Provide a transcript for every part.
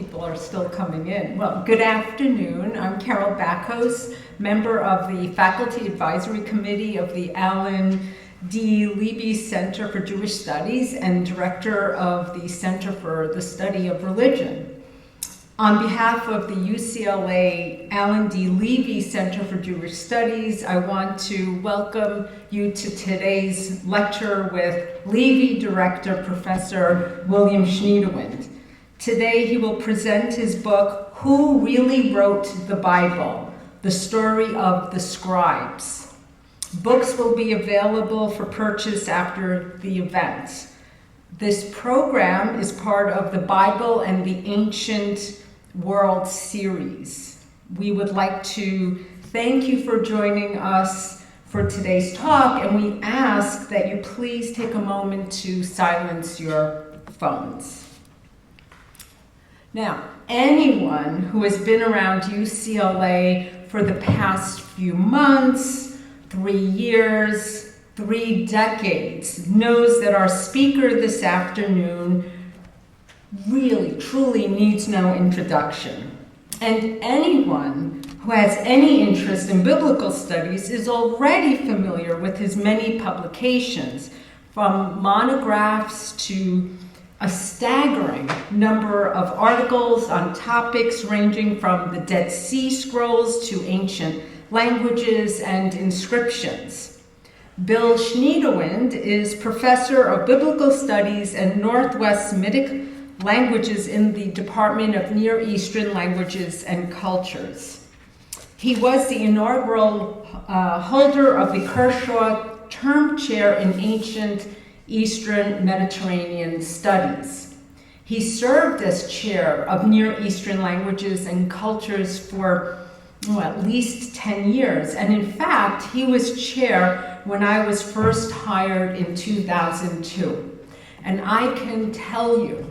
people are still coming in. Well, good afternoon. I'm Carol Bakhos, member of the Faculty Advisory Committee of the Alan D. Levy Center for Jewish Studies and director of the Center for the Study of Religion. On behalf of the UCLA Alan D. Levy Center for Jewish Studies, I want to welcome you to today's lecture with Levy Director Professor William Schniedewind. Today he will present his book, Who Really Wrote the Bible? The Story of the Scribes. Books will be available for purchase after the event. This program is part of the Bible and the Ancient World series. We would like to thank you for joining us for today's talk, and we ask that you please take a moment to silence your phones. Now, anyone who has been around UCLA for the past few months, 3 years, 3 decades, knows that our speaker this afternoon really, truly needs no introduction. And anyone who has any interest in biblical studies is already familiar with his many publications, from monographs to a staggering number of articles on topics ranging from the Dead Sea Scrolls to ancient languages and inscriptions. Bill Schniedewind is professor of biblical studies and Northwest Semitic languages in the Department of Near Eastern Languages and Cultures. He was the inaugural holder of the Kershaw Term Chair in Ancient Eastern Mediterranean Studies. He served as chair of Near Eastern Languages and Cultures for at least 10 years. And in fact, he was chair when I was first hired in 2002. And I can tell you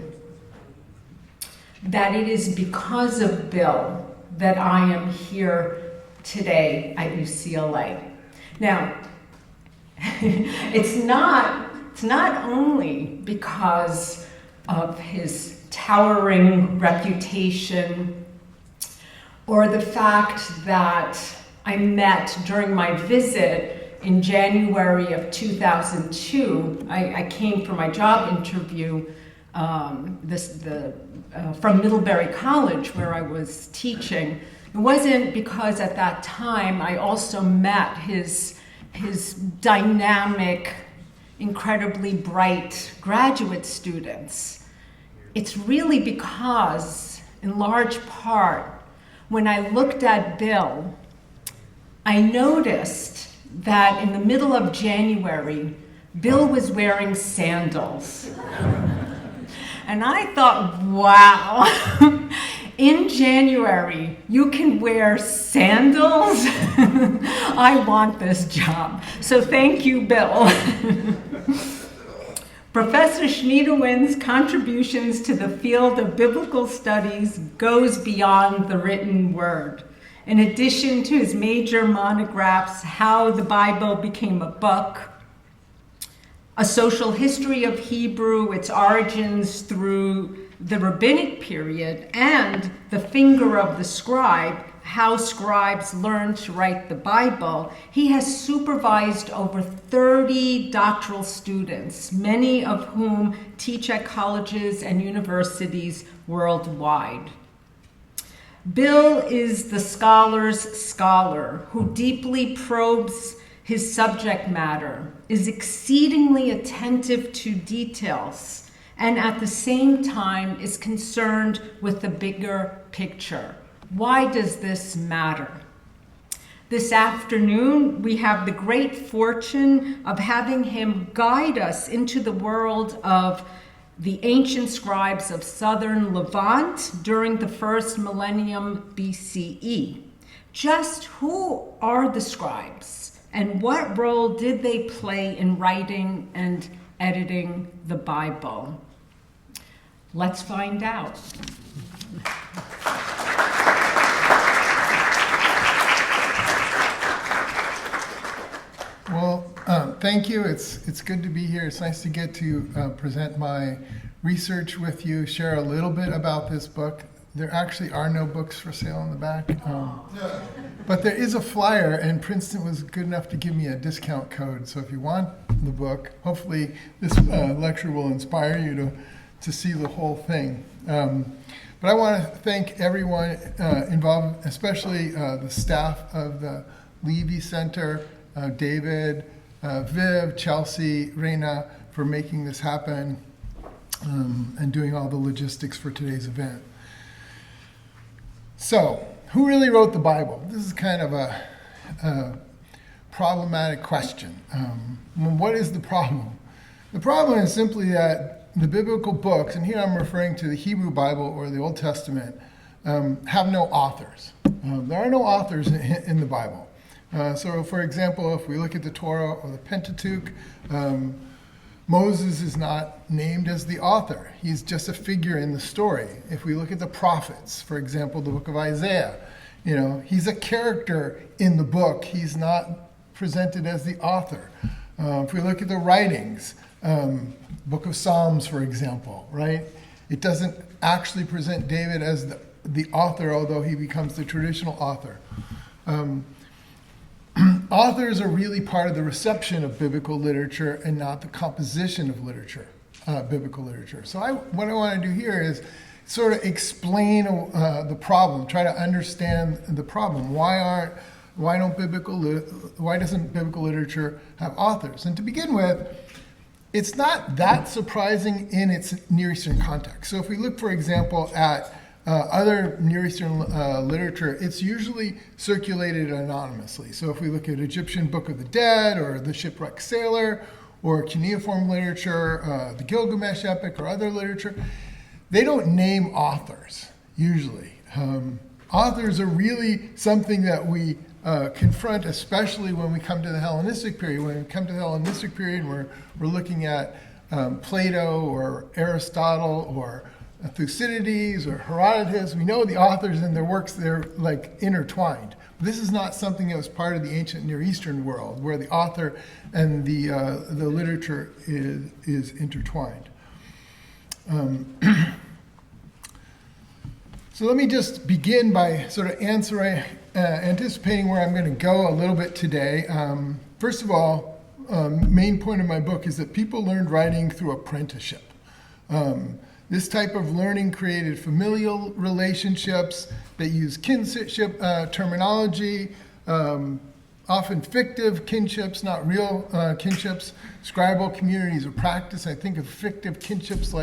that it is because of Bill that I am here today at UCLA. Now, it's not only because of his towering reputation or the fact that I met during my visit in January of 2002. I came for my job interview from Middlebury College, where I was teaching. It wasn't because at that time I also met his dynamic, incredibly bright graduate students. It's really because, in large part, when I looked at Bill, I noticed that in the middle of January, Bill was wearing sandals. And I thought, wow, in January, you can wear sandals? I want this job. So thank you, Bill. Professor Schniedewind's contributions to the field of biblical studies goes beyond the written word. In addition to his major monographs, How the Bible Became a Book, A Social History of Hebrew, Its Origins Through the Rabbinic Period, and The Finger of the Scribe, How Scribes Learned to Write the Bible, he has supervised over 30 doctoral students, many of whom teach at colleges and universities worldwide. Bill is the scholar's scholar who deeply probes his subject matter, is exceedingly attentive to details, and at the same time is concerned with the bigger picture. Why does this matter? This afternoon, we have the great fortune of having him guide us into the world of the ancient scribes of southern Levant during the first millennium BCE. Just who are the scribes, and what role did they play in writing and editing the Bible? Let's find out. Well, thank you. It's good to be here. It's nice to get to present my research with you, share a little bit about this book. there actually are no books for sale in the back. But there is a flyer, and Princeton was good enough to give me a discount code. So if you want the book, hopefully this lecture will inspire you to see the whole thing. But I want to thank everyone involved, especially the staff of the Levy Center, David, Viv, Chelsea, Reina, for making this happen and doing all the logistics for today's event. So, who really wrote the Bible? This is kind of a problematic question. What is the problem? The problem is simply that the biblical books, and here I'm referring to the Hebrew Bible or the Old Testament, have no authors. There are no authors in the Bible. So, for example, if we look at the Torah or the Pentateuch, Moses is not named as the author. He's just a figure in the story. If we look at the prophets, for example, the book of Isaiah, he's a character in the book. He's not presented as the author. If we look at the writings, book of Psalms, for example, right? It doesn't actually present David as the author, although he becomes the traditional author. Authors are really part of the reception of biblical literature and not the composition of literature, biblical literature. So what I want to do here is sort of explain the problem, try to understand the problem. Why doesn't biblical literature have authors? And to begin with, it's not that surprising in its Near Eastern context. So if we look, for example, at other Near Eastern literature, it's usually circulated anonymously. So if we look at Egyptian Book of the Dead or the Shipwrecked Sailor or cuneiform literature, the Gilgamesh epic or other literature, they don't name authors, usually. Authors are really something that we confront, especially when we come to the Hellenistic period. When we come to the Hellenistic period, we're looking at Plato or Aristotle or Thucydides or Herodotus. We know the authors and their works, they're like intertwined. This is not something that was part of the ancient Near Eastern world, where the author and the literature is intertwined. So let me just begin by sort of anticipating where I'm going to go a little bit today. First of all, main point of my book is that people learned writing through apprenticeship. This type of learning created familial relationships that use kinship terminology, often fictive kinships, not real kinships. Scribal communities of practice. I think of fictive kinships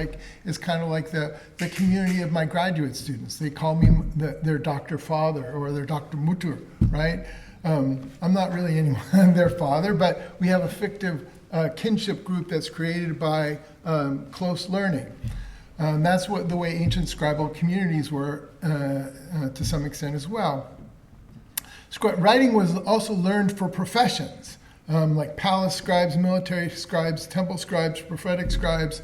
as kind of like the community of my graduate students. They call me their Dr. Father or their Dr. Mutur, right? I'm not really anyone their father, but we have a fictive kinship group that's created by close learning. That's the way ancient scribal communities were to some extent as well. Writing was also learned for professions, like palace scribes, military scribes, temple scribes, prophetic scribes,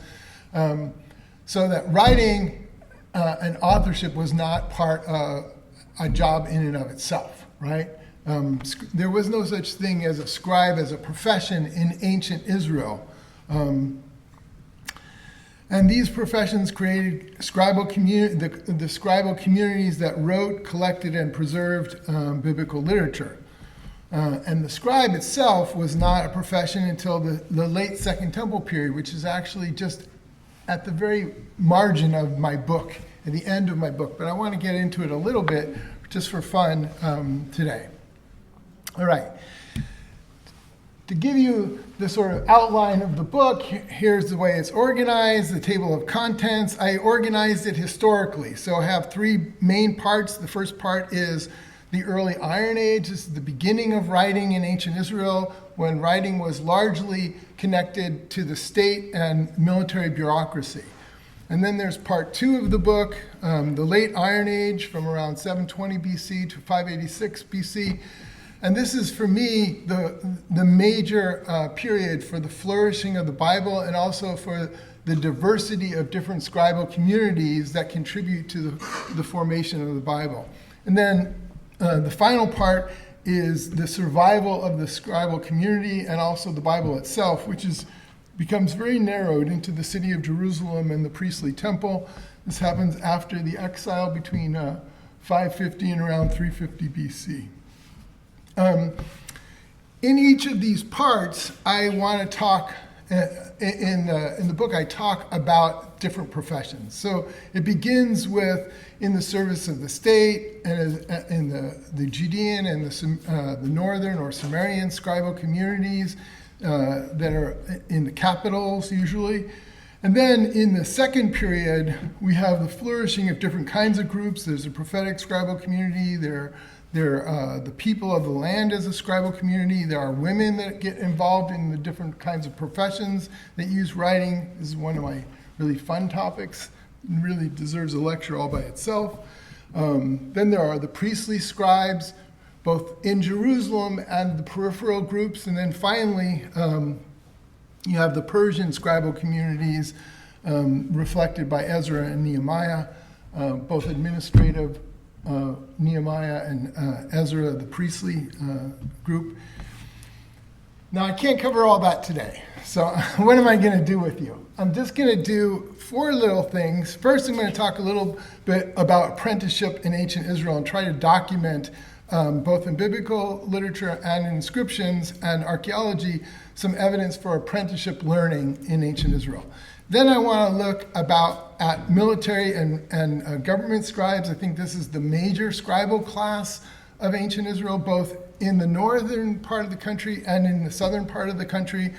so that writing and authorship was not part of a job in and of itself, right? There was no such thing as a scribe as a profession in ancient Israel. And these professions created the scribal communities that wrote, collected, and preserved biblical literature. And the scribe itself was not a profession until the late Second Temple period, which is actually just at the very margin of my book, at the end of my book. But I want to get into it a little bit just for fun today. All right. To give you the sort of outline of the book, here's the way it's organized, the table of contents. I organized it historically. So I have three main parts. The first part is the early Iron Age. This is the beginning of writing in ancient Israel, when writing was largely connected to the state and military bureaucracy. And then there's part two of the book, the late Iron Age, from around 720 BC to 586 BC. And this is, for me, the major period for the flourishing of the Bible and also for the diversity of different scribal communities that contribute to the formation of the Bible. And then the final part is the survival of the scribal community and also the Bible itself, which becomes very narrowed into the city of Jerusalem and the priestly temple. This happens after the exile between 550 and around 350 BC. In each of these parts, I want to talk, in the book, I talk about different professions. So it begins with in the service of the state, and in the Judean and the northern or Sumerian scribal communities that are in the capitals usually. And then in the second period, we have the flourishing of different kinds of groups. There's a prophetic scribal community. There are the people of the land as a scribal community. There are women that get involved in the different kinds of professions that use writing. This is one of my really fun topics. It really deserves a lecture all by itself. Then there are the priestly scribes, both in Jerusalem and the peripheral groups. And then finally, you have the Persian scribal communities reflected by Ezra and Nehemiah, both administrative, Nehemiah and Ezra, the priestly group. Now, I can't cover all that today, so what am I going to do with you? I'm just going to do 4 little things. First, I'm going to talk a little bit about apprenticeship in ancient Israel and try to document both in biblical literature and inscriptions and archaeology, some evidence for apprenticeship learning in ancient Israel. Then I want to look at military and government scribes. I think this is the major scribal class of ancient Israel, both in the northern part of the country and in the southern part of the country,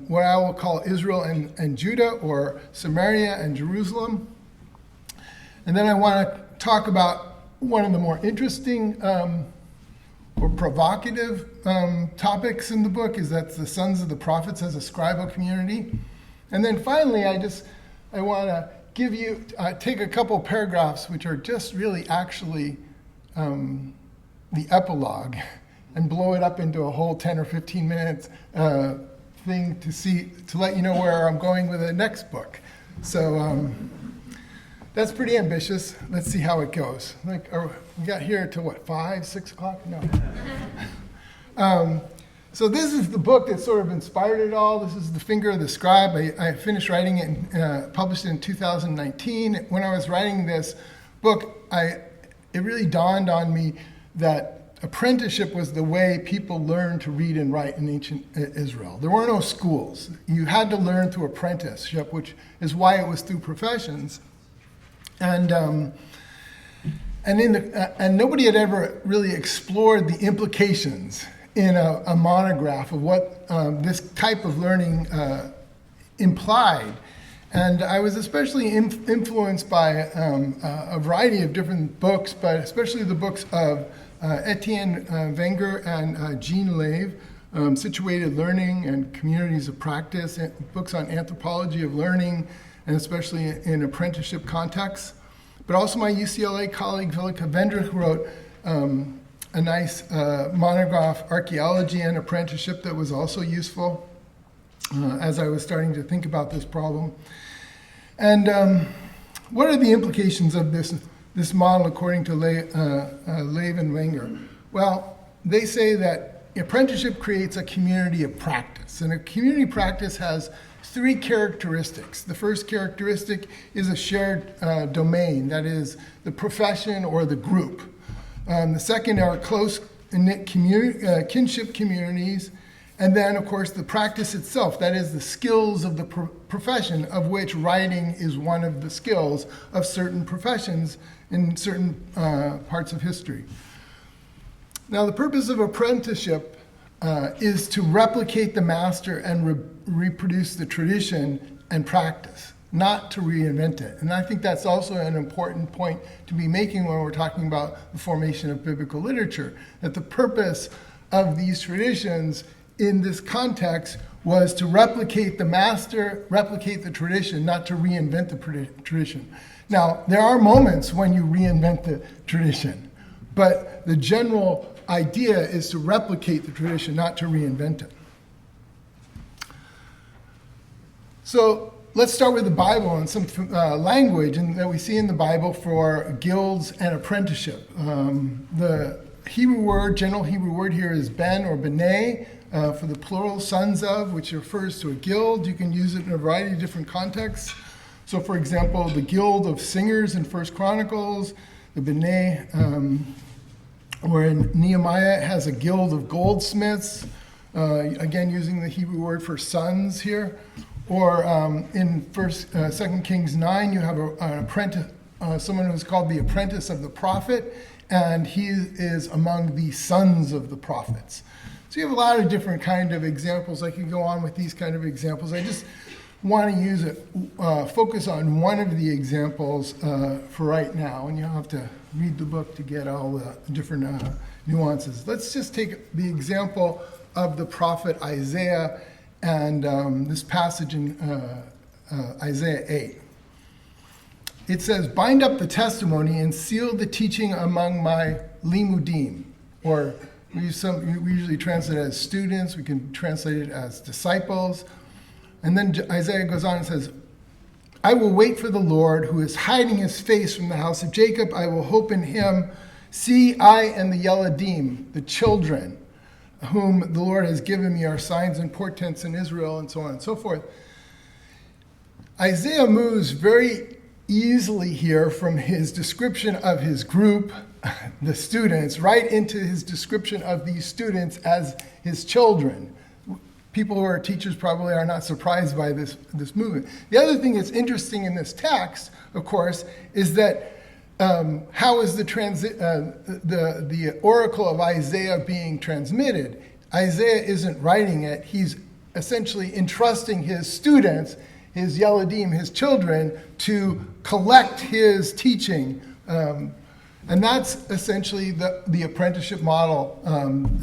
what I will call Israel and Judah, or Samaria and Jerusalem. And then I want to talk about one of the more interesting or provocative topics in the book is that the sons of the prophets as a scribal community. And then finally, I want to give you, take a couple paragraphs which are just really actually the epilogue and blow it up into a whole 10 or 15 minutes thing to let you know where I'm going with the next book. So that's pretty ambitious. Let's see how it goes. We got here to what, 5, 6 o'clock? No. So this is the book that sort of inspired it all. This is The Finger of the Scribe. I finished writing it and published it in 2019. When I was writing this book, it really dawned on me that apprenticeship was the way people learned to read and write in ancient Israel. There were no schools. You had to learn through apprenticeship, which is why it was through professions. And nobody had ever really explored the implications in a monograph of what this type of learning implied. And I was especially influenced by a variety of different books, but especially the books of Etienne Wenger and Jean Lave, Situated Learning and Communities of Practice, books on anthropology of learning, and especially in apprenticeship contexts. But also my UCLA colleague, Velika Vendrich, wrote a nice monograph, Archaeology and Apprenticeship, that was also useful as I was starting to think about this problem. And what are the implications of this model according to Lave and Wenger? Well, they say that apprenticeship creates a community of practice, and a community practice has 3 characteristics. The first characteristic is a shared domain, that is the profession or the group. The second are close-knit kinship communities. And then, of course, the practice itself, that is the skills of the profession, of which writing is one of the skills of certain professions in certain parts of history. Now, the purpose of apprenticeship is to replicate the master and reproduce the tradition and practice, not to reinvent it. And I think that's also an important point to be making when we're talking about the formation of biblical literature, that the purpose of these traditions in this context was to replicate the master, replicate the tradition, not to reinvent the tradition. Now, there are moments when you reinvent the tradition, but the general idea is to replicate the tradition, not to reinvent it. So let's start with the Bible and some language that we see in the Bible for guilds and apprenticeship. The Hebrew word, general Hebrew word here is ben or b'nai, for the plural sons of, which refers to a guild. You can use it in a variety of different contexts. So, for example, the guild of singers in First Chronicles, the B'nai, or in Nehemiah, it has a guild of goldsmiths, again using the Hebrew word for sons here. Or in 2 Kings 9, you have an apprentice, someone who's called the apprentice of the prophet, and he is among the sons of the prophets. So you have a lot of different kind of examples. I could go on with these kind of examples. I just want to use it, focus on one of the examples for right now, and you'll have to read the book to get all the different nuances. Let's just take the example of the prophet Isaiah and this passage in Isaiah 8. It says, "Bind up the testimony and seal the teaching among my limudim," or we usually translate it as students. We can translate it as disciples. And then Isaiah goes on and says, "I will wait for the Lord, who is hiding his face from the house of Jacob. I will hope in him. See, I and the Yeladim, the children, whom the Lord has given me, are signs and portents in Israel," and so on and so forth. Isaiah moves very easily here from his description of his group, the students, right into his description of these students as his children. People who are teachers probably are not surprised by this movement. The other thing that's interesting in this text, of course, is that how is the oracle of Isaiah being transmitted? Isaiah isn't writing it. He's essentially entrusting his students, his Yeladim, his children, to collect his teaching. And that's essentially the apprenticeship model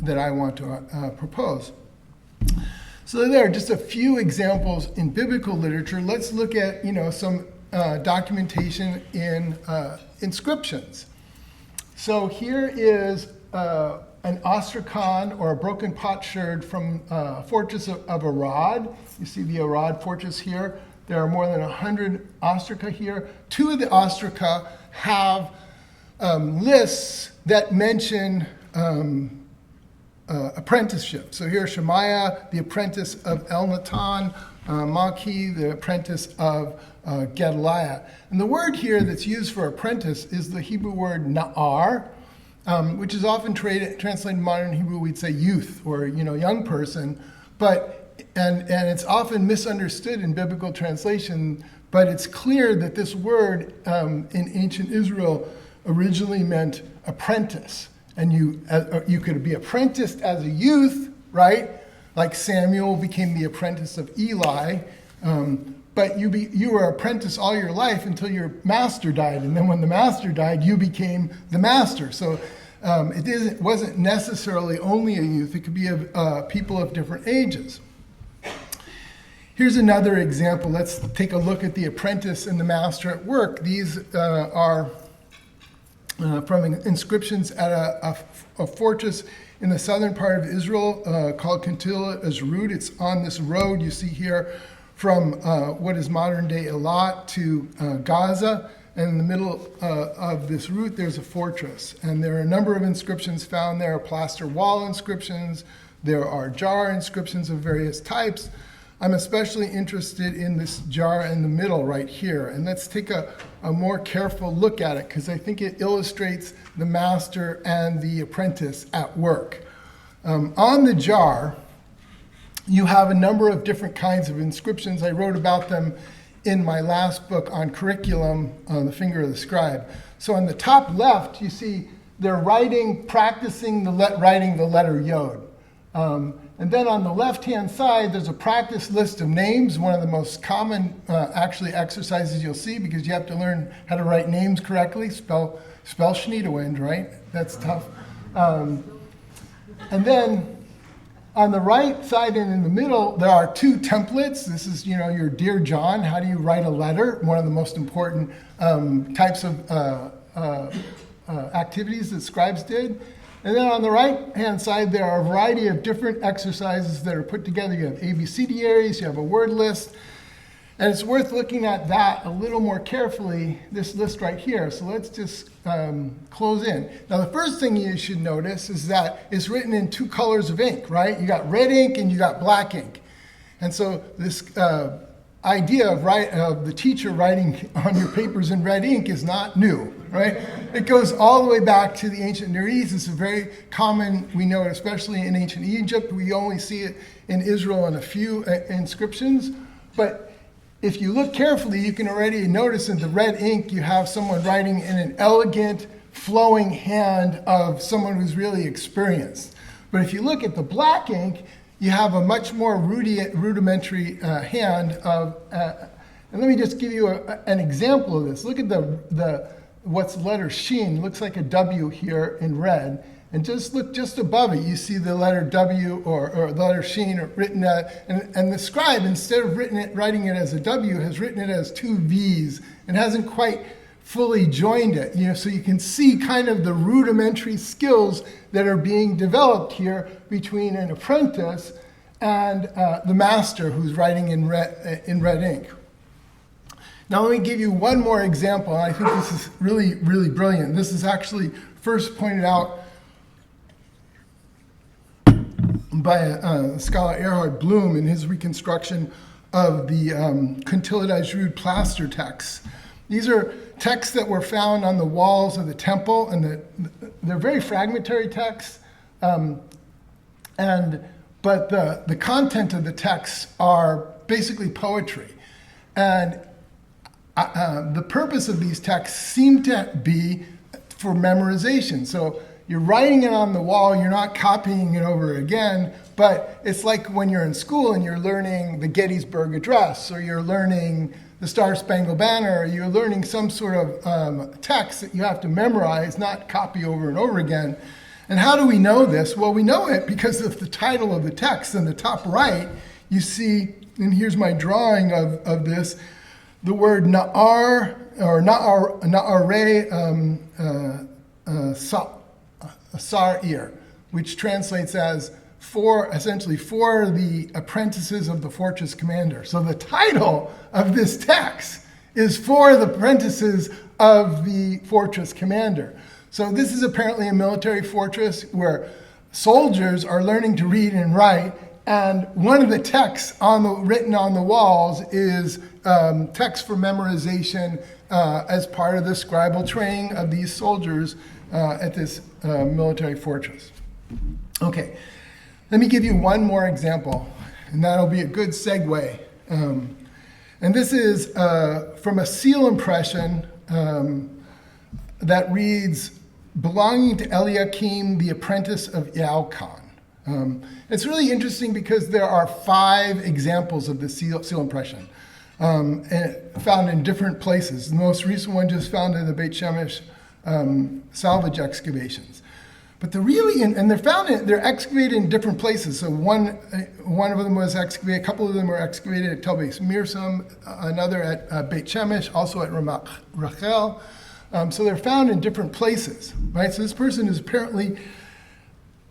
that I want to propose. So there are just a few examples in biblical literature. Let's look at some documentation in inscriptions. So here is an ostracon, or a broken potsherd, from a fortress of Arad. You see the Arad fortress here. There are more than 100 ostraca here. 2 of the ostraca have lists that mention apprenticeship. So here's Shemaiah, the apprentice of Elnathan, Maki, the apprentice of Gedaliah. And the word here that's used for apprentice is the Hebrew word na'ar, which is often translated in modern Hebrew, we'd say youth, or young person, and it's often misunderstood in biblical translation. But it's clear that this word in ancient Israel originally meant apprentice. And you could be apprenticed as a youth, right? Like Samuel became the apprentice of Eli. But you were apprentice all your life until your master died. And then when the master died, you became the master. So it wasn't necessarily only a youth. It could be people of different ages. Here's another example. Let's take a look at the apprentice and the master at work. These are from inscriptions at a fortress in the southern part of Israel called Kintilat Azrut. It's on this road you see here from what is modern-day Eilat to Gaza. And in the middle of this route, there's a fortress. And there are a number of inscriptions found there, plaster wall inscriptions. There are jar inscriptions of various types. I'm especially interested in this jar in the middle right here. And let's take a more careful look at it, because I think it illustrates the master and the apprentice at work. On the jar, you have a number of different kinds of inscriptions. I wrote about them in my last book on curriculum, The Finger of the Scribe. So on the top left, you see they're practicing writing the letter Yod. And then on the left-hand side, there's a practice list of names, one of the most common exercises you'll see, because you have to learn how to write names correctly. Spell Schniedewind, right? That's tough. And then on the right side and in the middle, there are 2 templates. This is, your Dear John, how do you write a letter? One of the most important types of activities that scribes did. And then on the right-hand side, there are a variety of different exercises that are put together. You have ABCDaries, you have a word list, and it's worth looking at that a little more carefully, this list right here. So let's just close in. Now, the first thing you should notice is that it's written in 2 colors of ink, right? You got red ink and you got black ink. And so this idea of the teacher writing on your papers in red ink is not new, right? It goes all the way back to the ancient Near East. It's a very common, we know it especially in ancient Egypt. We only see it in Israel in a few inscriptions. But if you look carefully, you can already notice in the red ink, you have someone writing in an elegant, flowing hand of someone who's really experienced. But if you look at the black ink, you have a much more rudimentary hand of, and let me just give you an example of this. Look at what's the letter Sheen, looks like a W here in red. And just look just above it, you see the letter W or the letter Sheen written, and the scribe, instead of writing it as a W, has written it as two V's and hasn't quite fully joined it. So you can see kind of the rudimentary skills that are being developed here between an apprentice and the master who's writing in red ink. Now let me give you one more example, and I think this is really, really brilliant. This is actually first pointed out by scholar Erhard Bloom in his reconstruction of the Quintillides Rude plaster texts. These are texts that were found on the walls of the temple, and they're very fragmentary texts, but the content of the texts are basically poetry. And the purpose of these texts seem to be for memorization. So you're writing it on the wall, you're not copying it over again, but it's like when you're in school and you're learning the Gettysburg Address, or you're learning the Star-Spangled Banner, or you're learning some sort of text that you have to memorize, not copy over and over again. And how do we know this? Well, we know it because of the title of the text. In the top right, you see, and here's my drawing of this, the word na'ar, or na'are sa'ir, which translates as essentially for the apprentices of the fortress commander. So the title of this text is for the apprentices of the fortress commander. So this is apparently a military fortress where soldiers are learning to read and write, and one of the texts written on the walls is text for memorization as part of the scribal training of these soldiers at this military fortress. Okay, let me give you one more example, and that'll be a good segue. And this is from a seal impression that reads, belonging to Eliakim, the apprentice of Yalkan. It's really interesting because there are 5 examples of the seal impression found in different places. The most recent one just found in the Beit Shemesh salvage excavations. But they're excavated in different places. So one of them was excavated, a couple of them were excavated at Tel Beis Mirsam, another at Beit Shemesh, also at Ramat Rachel. So they're found in different places, right? So this person is apparently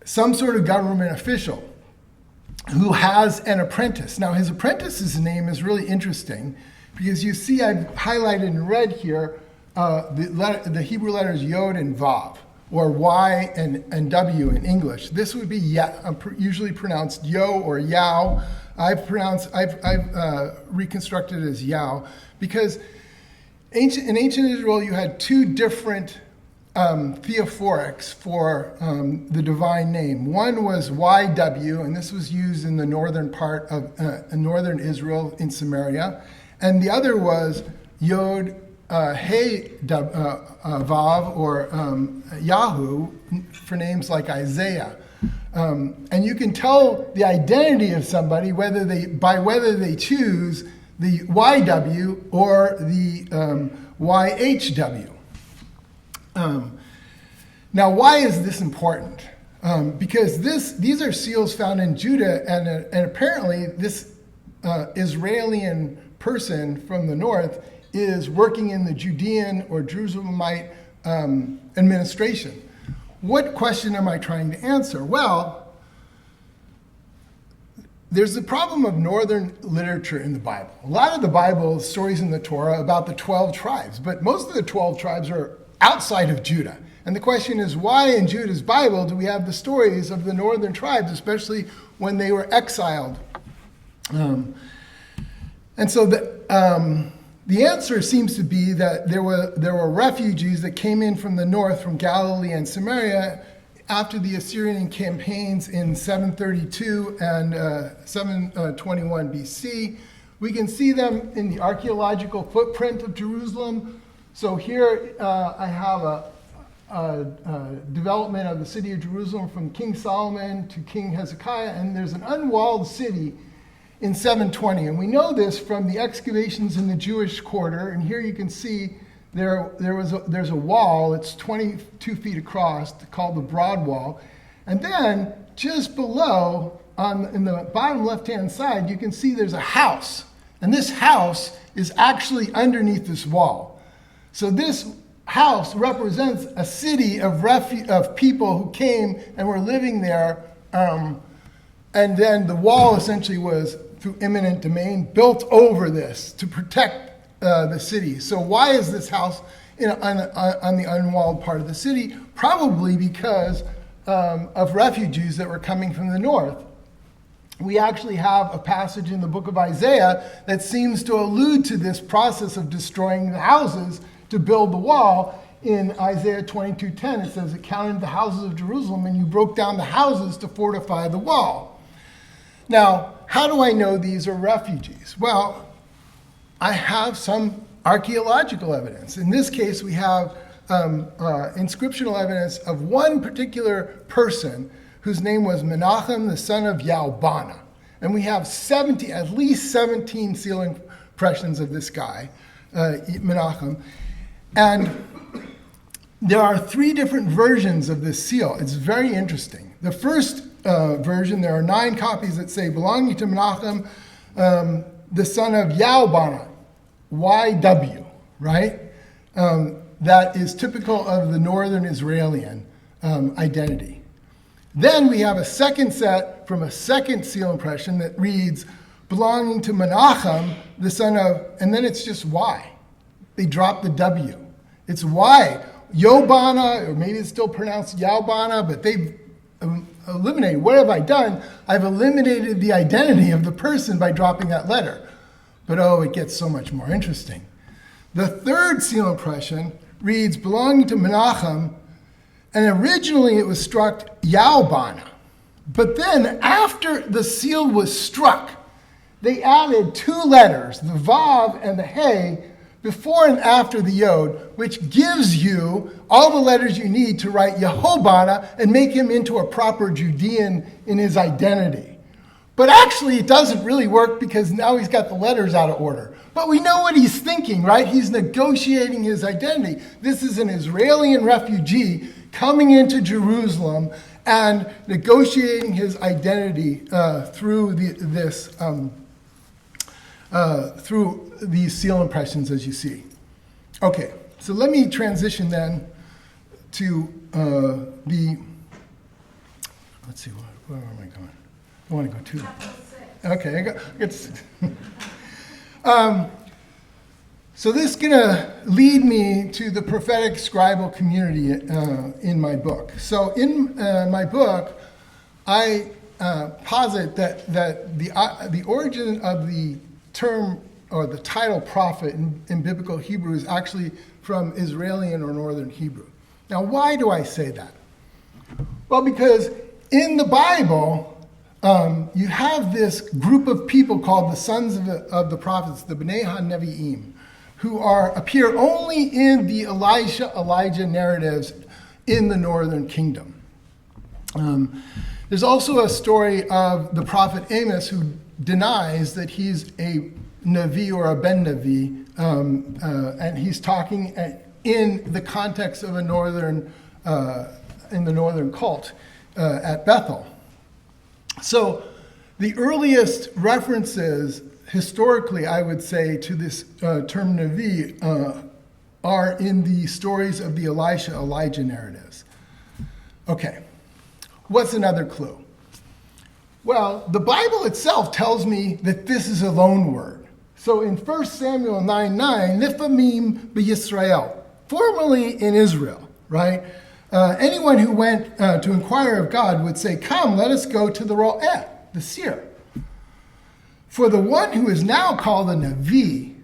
some sort of government official who has an apprentice. Now his apprentice's name is really interesting because you see I've highlighted in red here the Hebrew letters Yod and Vav, or Y and W in English. This would be usually pronounced Yo or Yao. I've reconstructed it as Yao because in ancient Israel you had 2 different theophorics for the divine name. One was YW, and this was used in the northern part of northern Israel in Samaria, and the other was Yod Hey Vav, or Yahu, for names like Isaiah. And you can tell the identity of somebody whether they choose the YW or the YHW. Now, why is this important? Because these are seals found in Judah, and apparently this Israeli person from the north is working in the Judean or Jerusalemite administration. What question am I trying to answer? Well, there's the problem of northern literature in the Bible. A lot of the Bible stories in the Torah about the 12 tribes, but most of the 12 tribes are outside of Judah. And the question is, why in Judah's Bible do we have the stories of the northern tribes, especially when they were exiled? And so the answer seems to be that there were refugees that came in from the north, from Galilee and Samaria, after the Assyrian campaigns in 732 and 721 BC. We can see them in the archaeological footprint of Jerusalem. So here I have a development of the city of Jerusalem from King Solomon to King Hezekiah, and there's an unwalled city in 720. And we know this from the excavations in the Jewish quarter. And here you can see there's a wall. It's 22 feet across, called the Broad Wall. And then just below, in the bottom left-hand side, you can see there's a house. And this house is actually underneath this wall. So this house represents a city of people who came and were living there. And then the wall essentially was, through eminent domain, built over this to protect the city. So why is this house on the unwalled part of the city? Probably because of refugees that were coming from the north. We actually have a passage in the book of Isaiah that seems to allude to this process of destroying the houses to build the wall. In Isaiah 22:10, it says, "It counted the houses of Jerusalem, and you broke down the houses to fortify the wall." Now, how do I know these are refugees? Well, I have some archaeological evidence. In this case, we have inscriptional evidence of one particular person whose name was Menachem, the son of Yalbana. And we have at least 17 seal impressions of this guy, Menachem. And there are 3 different versions of this seal. It's very interesting. The first version, there are 9 copies that say, belonging to Menachem, the son of Yalbana, YW, right? That is typical of the northern Israeli identity. Then we have a second set from a second seal impression that reads, belonging to Menachem, the son of, and then it's just Y. They drop the W. It's Y. Yobana, or maybe it's still pronounced Yalbana, but they've eliminated. What have I done? I've eliminated the identity of the person by dropping that letter. But it gets so much more interesting. The third seal impression reads, belonging to Menachem, and originally it was struck Yalbana. But then after the seal was struck, they added 2 letters, the Vav and the Hey, before and after the Yod, which gives you all the letters you need to write Yehobana and make him into a proper Judean in his identity. But actually, it doesn't really work because now he's got the letters out of order. But we know what he's thinking, right? He's negotiating his identity. This is an Israeli refugee coming into Jerusalem and negotiating his identity through these seal impressions, as you see. Okay, so let me transition then to let's see, where am I going? I want to go to okay, I got 6. So this is going to lead me to the prophetic scribal community in my book. So in my book, I posit that the origin of the term or the title prophet in biblical Hebrew is actually from Israeli or Northern Hebrew. Now, why do I say that? Well, because in the Bible, you have this group of people called the sons of the prophets, the Bnei HaNevi'im, who appear only in the Elijah narratives in the northern kingdom. There's also a story of the prophet Amos who denies that he's a Navi or a Ben Navi, and he's talking in the context of in the northern cult at Bethel. So the earliest references, historically, I would say, to this term Navi are in the stories of the Elijah narratives. Okay, what's another clue? Well, the Bible itself tells me that this is a loan word. So in 1 Samuel 9:9, Nifamim b'Yisrael, formerly in Israel, right? Anyone who went to inquire of God would say, come, let us go to the Ro'eh, the seer. For the one who is now called a Navi,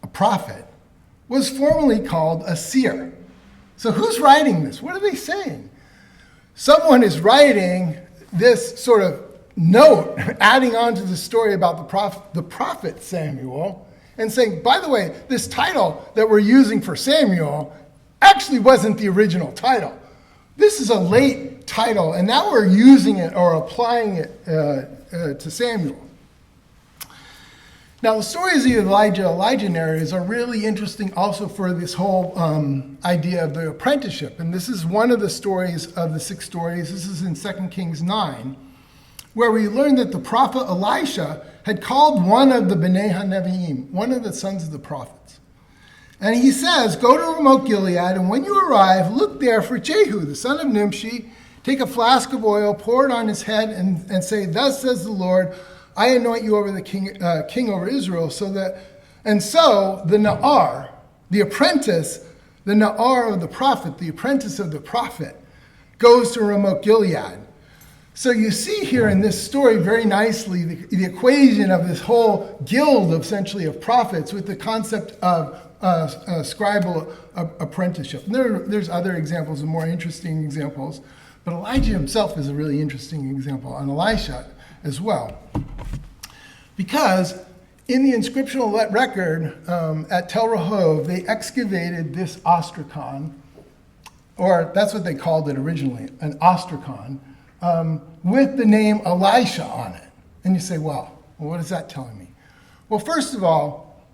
a prophet, was formerly called a seer. So who's writing this? What are they saying? Someone is writing this sort of note, adding on to the story about the prophet Samuel, and saying, by the way, this title that we're using for Samuel actually wasn't the original title. This is a late title, and now we're using it or applying it to Samuel. Now, the stories of the Elijah narratives are really interesting also for this whole idea of the apprenticeship. And this is one of the stories of the 6 stories. This is in 2 Kings 9, where we learn that the prophet Elisha had called one of the Bnei HaNevi'im, one of the sons of the prophets. And he says, go to remote Gilead, and when you arrive, look there for Jehu, the son of Nimshi, take a flask of oil, pour it on his head, and say, thus says the Lord, I anoint you over the king over Israel, so the Na'ar, the apprentice, the Na'ar of the prophet, the apprentice of the prophet, goes to remote Gilead. So you see here in this story very nicely the equation of this whole guild, essentially, of prophets with the concept of scribal apprenticeship. And there's other examples and more interesting examples, but Elijah himself is a really interesting example, and Elisha as well. Because in the inscriptional record at Tel Rehov, they excavated this ostracon, or that's what they called it originally, an ostracon, with the name Elisha on it. And you say, well, what is that telling me? Well, first of all,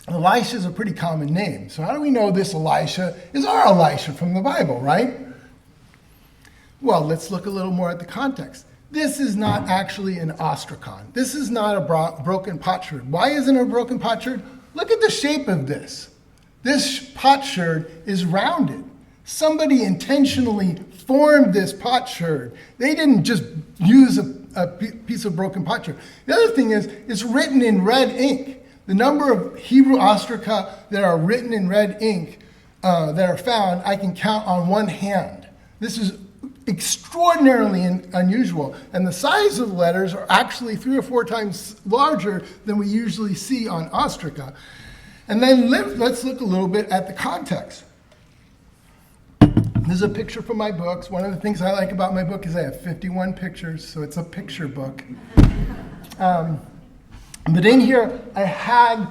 Elisha is a pretty common name. So how do we know this Elisha is our Elisha from the Bible, right? Well, let's look a little more at the context. This is not actually an ostracon. This is not a broken potsherd. Why isn't it a broken potsherd? Look at the shape of this. This potsherd is rounded. Somebody intentionally formed this potsherd. They didn't just use a piece of broken potsherd. The other thing is, it's written in red ink. The number of Hebrew ostraca that are written in red ink that are found, I can count on one hand. This is extraordinarily unusual, and the size of the letters are actually 3 or 4 times larger than we usually see on ostraca. And then let's look a little bit at the context. This is a picture from my books. One of the things I like about my book is I have 51 pictures, so it's a picture book. But in here, I had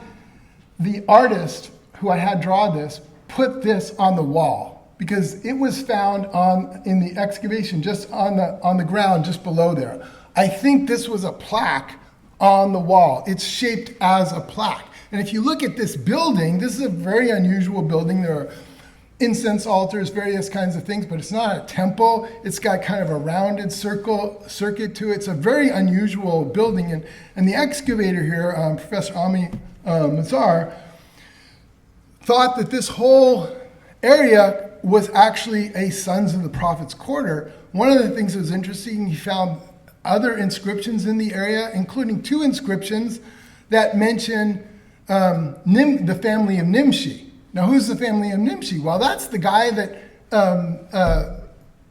the artist who I had draw this put this on the wall, because it was found in the excavation just on the ground just below there. I think this was a plaque on the wall. It's shaped as a plaque. And if you look at this building, this is a very unusual building. There are incense altars, various kinds of things, but it's not a temple. It's got kind of a rounded circuit to it. It's a very unusual building. And the excavator here, Professor Ami Mazar, thought that this whole area was actually a Sons of the Prophets quarter. One of the things that was interesting, he found other inscriptions in the area, including 2 inscriptions that mention the family of Nimshi. Now, who's the family of Nimshi? Well, that's the guy that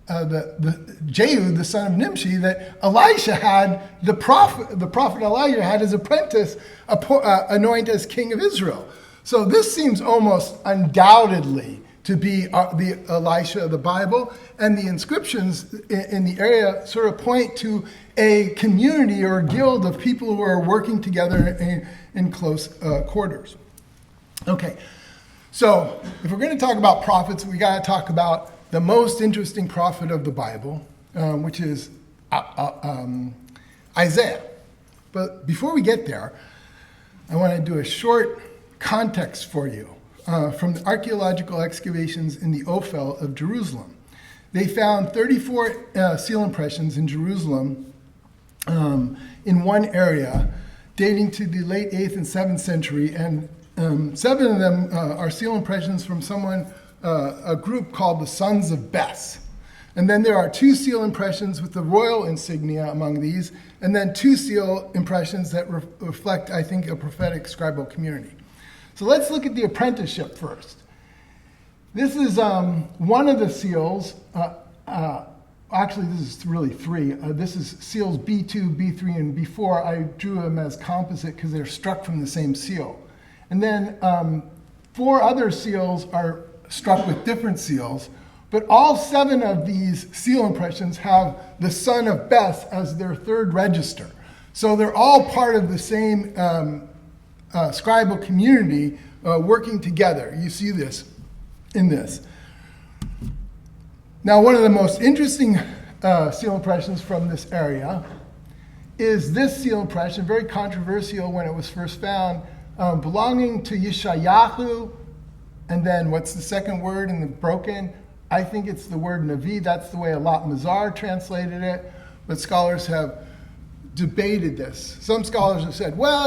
the Jehu, the son of Nimshi, that Elisha had, the prophet Elijah had his apprentice anointed as king of Israel. So this seems almost undoubtedly to be the Elisha of the Bible, and the inscriptions in the area sort of point to a community or a guild of people who are working together in close quarters. Okay, so if we're going to talk about prophets, we got to talk about the most interesting prophet of the Bible, which is Isaiah. But before we get there, I want to do a short context for you. From the archaeological excavations in the Ophel of Jerusalem. They found 34 seal impressions in Jerusalem in one area dating to the late 8th and 7th century, and 7 of them are seal impressions from a group called the Sons of Bess. And then there are 2 seal impressions with the royal insignia among these, and then 2 seal impressions that reflect, I think, a prophetic scribal community. So let's look at the apprenticeship first. This is one of the seals Actually, this is really three. This is seals B2, B3, and B4. I drew them as composite because they're struck from the same seal. And then 4 other seals are struck with different seals, but all 7 of these seal impressions have the son of Beth as their third register. So they're all part of the same scribal community working together. You see this in this. Now, one of the most interesting seal impressions from this area is this seal impression, very controversial when it was first found, belonging to Yeshayahu, and then what's the second word in the broken? I think it's the word Navi. That's the way Alat Mazar translated it, but scholars have debated this. Some scholars have said, well,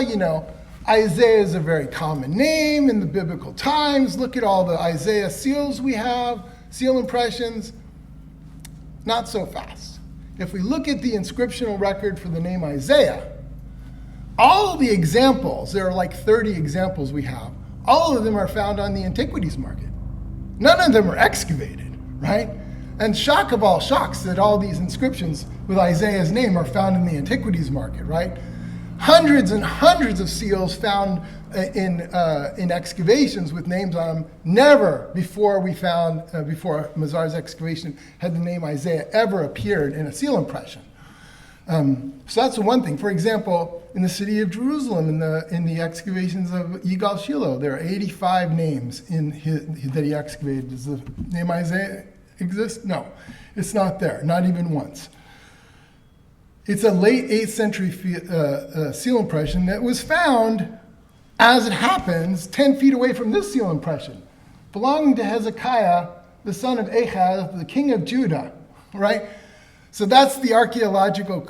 Isaiah is a very common name in the biblical times. Look at all the Isaiah seals we have, seal impressions. Not so fast. If we look at the inscriptional record for the name Isaiah, all of the examples, there are like 30 examples we have, all of them are found on the antiquities market. None of them are excavated, right? And shock of all shocks that all these inscriptions with Isaiah's name are found in the antiquities market, right? Hundreds and hundreds of seals found in excavations with names on them. Never before before Mazar's excavation had the name Isaiah ever appeared in a seal impression. So that's the one thing. For example, in the city of Jerusalem, in the excavations of Yigal Shiloh, there are 85 names that he excavated. Does the name Isaiah exist? No, it's not there, not even once. It's a late 8th century seal impression that was found, as it happens, 10 feet away from this seal impression, belonging to Hezekiah, the son of Ahaz, the king of Judah, right? So that's the archaeological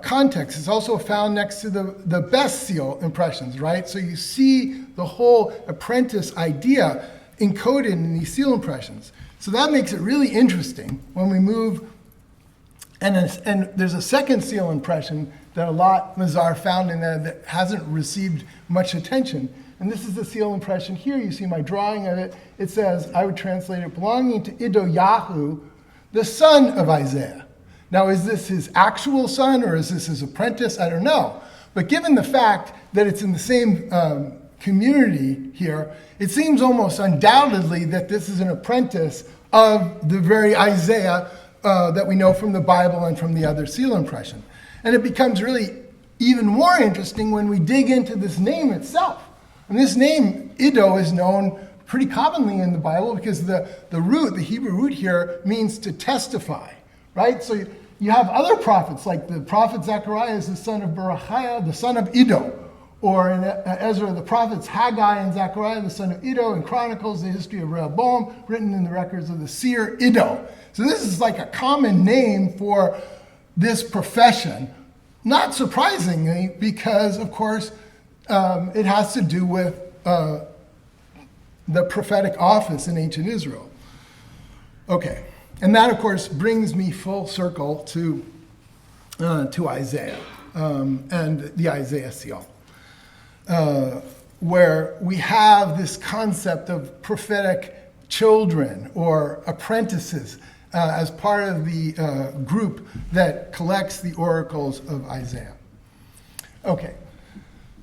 context. It's also found next to the best seal impressions, right? So you see the whole apprentice idea encoded in these seal impressions. So that makes it really interesting when we move. And there's a second seal impression that Alat Mazar found in there that hasn't received much attention. And this is the seal impression here. You see my drawing of it. It says, I would translate it, belonging to Ido-Yahu, the son of Isaiah. Now, is this his actual son or is this his apprentice? I don't know. But given the fact that it's in the same community here, it seems almost undoubtedly that this is an apprentice of the very Isaiah that we know from the Bible and from the other seal impression. And it becomes really even more interesting when we dig into this name itself. And this name, Iddo, is known pretty commonly in the Bible because the Hebrew root here, means to testify, right? So you have other prophets, like the prophet Zechariah is the son of Berechiah, the son of Iddo. Or in Ezra, the prophets Haggai and Zechariah, the son of Iddo. In Chronicles, the history of Rehoboam, written in the records of the seer Iddo. So this is like a common name for this profession. Not surprisingly, because, of course, it has to do with the prophetic office in ancient Israel. Okay, and that, of course, brings me full circle to Isaiah and the Isaiah seal. Where we have this concept of prophetic children or apprentices as part of the group that collects the oracles of Isaiah. Okay,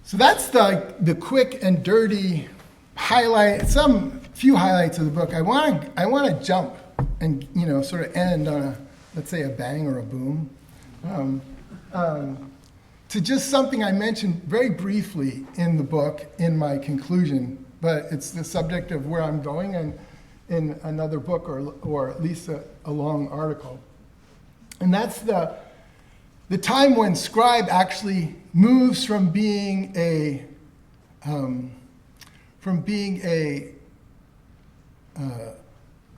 so that's the quick and dirty highlight, some few highlights of the book. I want to jump and sort of end on a, let's say, a bang or a boom. To just something I mentioned very briefly in the book in my conclusion, but it's the subject of where I'm going and in another book or at least a long article. And that's the time when scribe actually moves from being a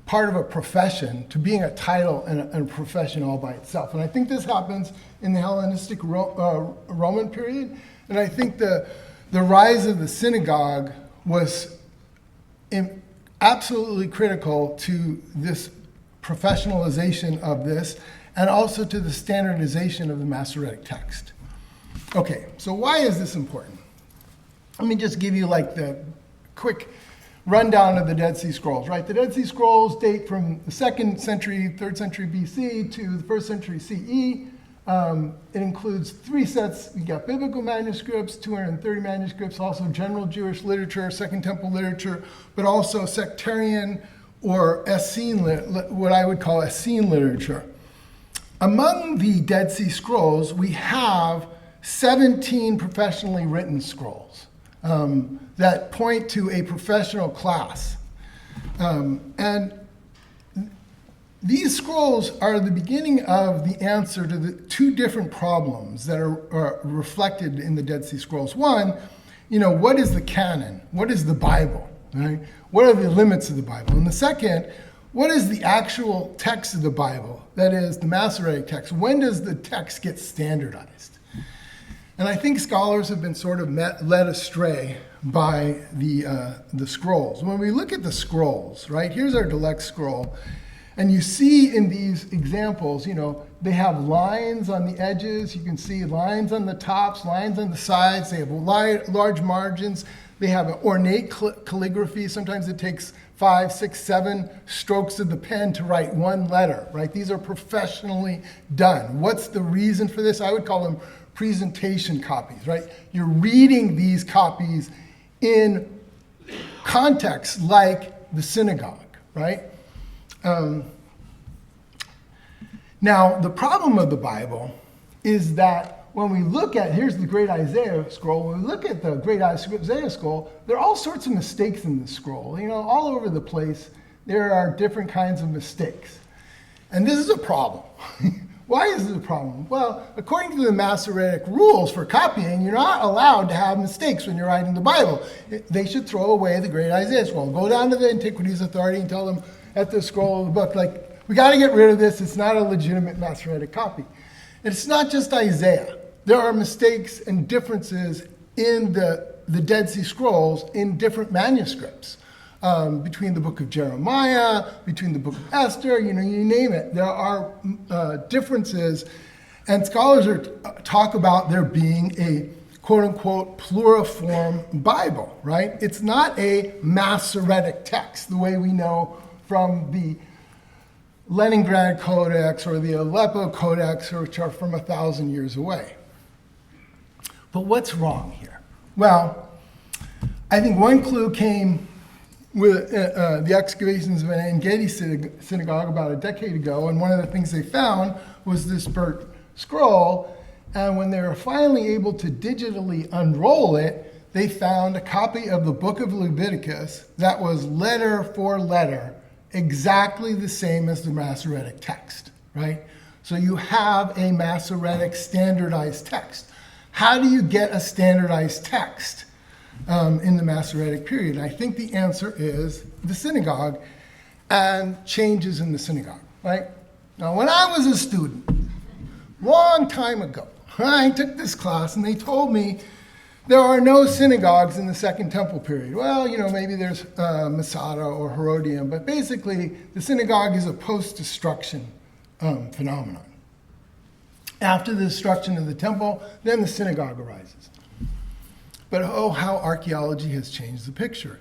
part of a profession to being a title and a profession all by itself. And I think this happens in the Hellenistic Roman period. And I think the rise of the synagogue was absolutely critical to this professionalization of this and also to the standardization of the Masoretic text. Okay, so why is this important? Let me just give you like the quick rundown of the Dead Sea Scrolls, right? The Dead Sea Scrolls date from the 2nd century, 3rd century BC to the 1st century CE. It includes 3 sets. You got biblical manuscripts, 230 manuscripts, also general Jewish literature, Second Temple literature, but also sectarian or Essene, what I would call Essene literature. Among the Dead Sea Scrolls, we have 17 professionally written scrolls that point to a professional class. And these scrolls are the beginning of the answer to the 2 different problems that are reflected in the Dead Sea Scrolls. One, what is the canon? What is the Bible? Right? What are the limits of the Bible? And the second, what is the actual text of the Bible? That is, the Masoretic text. When does the text get standardized? And I think scholars have been sort of led astray by the scrolls. When we look at the scrolls, right, here's our deluxe scroll. And you see in these examples, they have lines on the edges. You can see lines on the tops, lines on the sides. They have large margins. They have an ornate calligraphy. Sometimes it takes 5, 6, 7 strokes of the pen to write one letter, right? These are professionally done. What's the reason for this? I would call them presentation copies, right? You're reading these copies in context like the synagogue, right? Now, the problem of the Bible is that when we look at, here's the Great Isaiah Scroll, when we look at the Great Isaiah Scroll, there are all sorts of mistakes in the scroll. All over the place, there are different kinds of mistakes. And this is a problem. Why is this a problem? Well, according to the Masoretic rules for copying, you're not allowed to have mistakes when you're writing the Bible. They should throw away the Great Isaiah Scroll. Go down to the Antiquities Authority and tell them at the scroll of the book, we got to get rid of this. It's not a legitimate Masoretic copy. And it's not just Isaiah. There are mistakes and differences in the Dead Sea Scrolls in different manuscripts. Between the book of Jeremiah, between the book of Esther, you name it. There are differences, and scholars talk about there being a quote-unquote pluriform Bible, right? It's not a Masoretic text the way we know from the Leningrad Codex or the Aleppo Codex, which are from 1,000 years away. But what's wrong here? Well, I think one clue came with the excavations of an En-Gedi synagogue about a decade ago, and one of the things they found was this burnt scroll, and when they were finally able to digitally unroll it, they found a copy of the book of Leviticus that was letter for letter exactly the same as the Masoretic text, right? So you have a Masoretic standardized text. How do you get a standardized text in the Masoretic period? And I think the answer is the synagogue and changes in the synagogue, right? Now, when I was a student, long time ago, I took this class and they told me there are no synagogues in the Second Temple period. Well, maybe there's Masada or Herodium, but basically the synagogue is a post-destruction phenomenon. After the destruction of the temple, then the synagogue arises. But oh, how archaeology has changed the picture.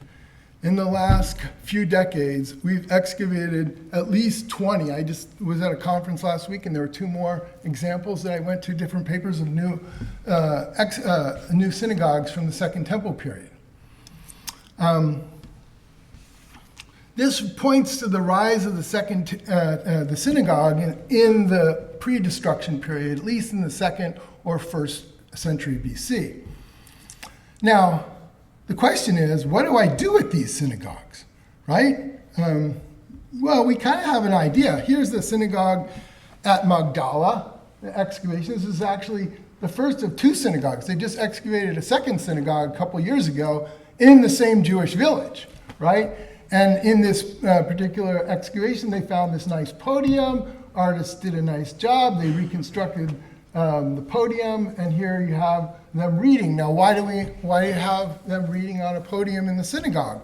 In the last few decades, we've excavated at least 20. I just was at a conference last week, and there were 2 more examples that I went to, different papers of new synagogues from the Second Temple period. This points to the rise of the synagogue in the pre-destruction period, at least in the 2nd or 1st century BC. Now, the question is, what do I do with these synagogues, right? Well, we kind of have an idea. Here's the synagogue at Magdala. The excavation. This is actually the first of 2 synagogues. They just excavated a second synagogue a couple years ago in the same Jewish village, right? And in this particular excavation, they found this nice podium. Artists did a nice job. They reconstructed the podium, and here you have them reading. Now, why do you have them reading on a podium in the synagogue?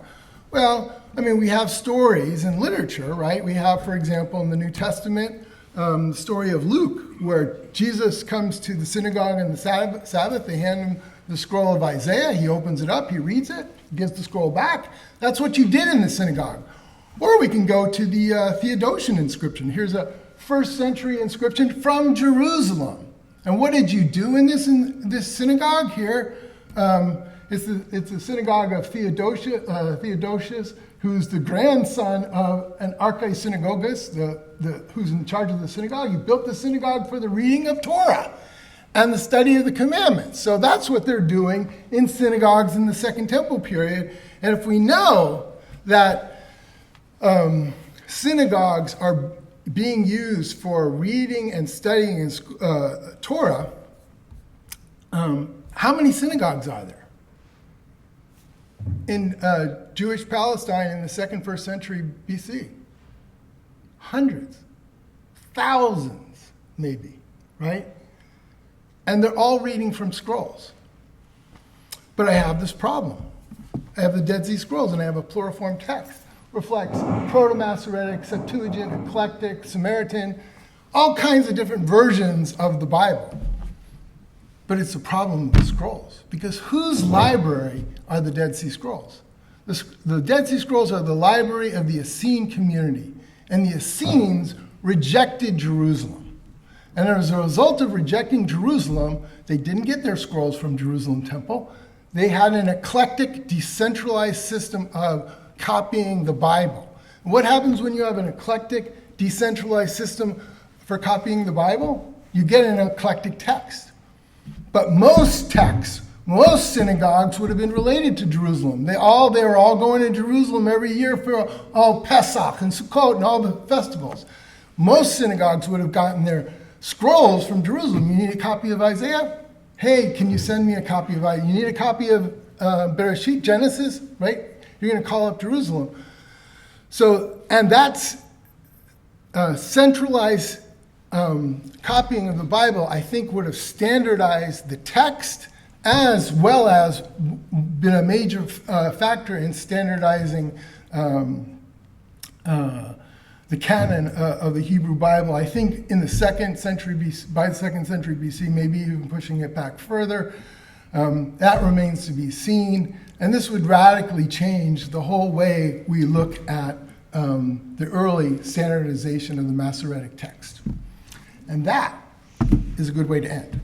Well, we have stories in literature, right? We have, for example, in the New Testament, the story of Luke, where Jesus comes to the synagogue on the Sabbath. They hand him the scroll of Isaiah. He opens it up, he reads it, gives the scroll back. That's what you did in the synagogue. Or we can go to the Theodosian inscription. Here's a first century inscription from Jerusalem. And what did you do in this synagogue here? It's the synagogue of Theodosius, who's the grandson of an archisynagogus, who's in charge of the synagogue. He built the synagogue for the reading of Torah and the study of the commandments. So that's what they're doing in synagogues in the Second Temple period. And if we know that synagogues are being used for reading and studying Torah, how many synagogues are there? In Jewish Palestine in the 2nd, 1st century BC? Hundreds, thousands maybe, right? And they're all reading from scrolls. But I have this problem. I have the Dead Sea Scrolls and I have a pluriform text. Reflects Proto-Masoretic, Septuagint, Eclectic, Samaritan, all kinds of different versions of the Bible. But it's a problem with the scrolls, because whose library are the Dead Sea Scrolls? The Dead Sea Scrolls are the library of the Essene community, and the Essenes rejected Jerusalem. And as a result of rejecting Jerusalem, they didn't get their scrolls from Jerusalem Temple. They had an eclectic, decentralized system of copying the Bible. And what happens when you have an eclectic, decentralized system for copying the Bible? You get an eclectic text. But most texts, most synagogues would have been related to Jerusalem. They were all going to Jerusalem every year for all Pesach and Sukkot and all the festivals. Most synagogues would have gotten their scrolls from Jerusalem. You need a copy of Isaiah? Hey, can you send me a copy of Isaiah? You need a copy of Bereshit, Genesis, right? You're going to call up Jerusalem. So, and that's centralized copying of the Bible, I think, would have standardized the text as well as been a major factor in standardizing the canon of the Hebrew Bible. I think in the 2nd century BC, by the 2nd century BC, maybe even pushing it back further, that remains to be seen. And this would radically change the whole way we look at the early standardization of the Masoretic text. And that is a good way to end.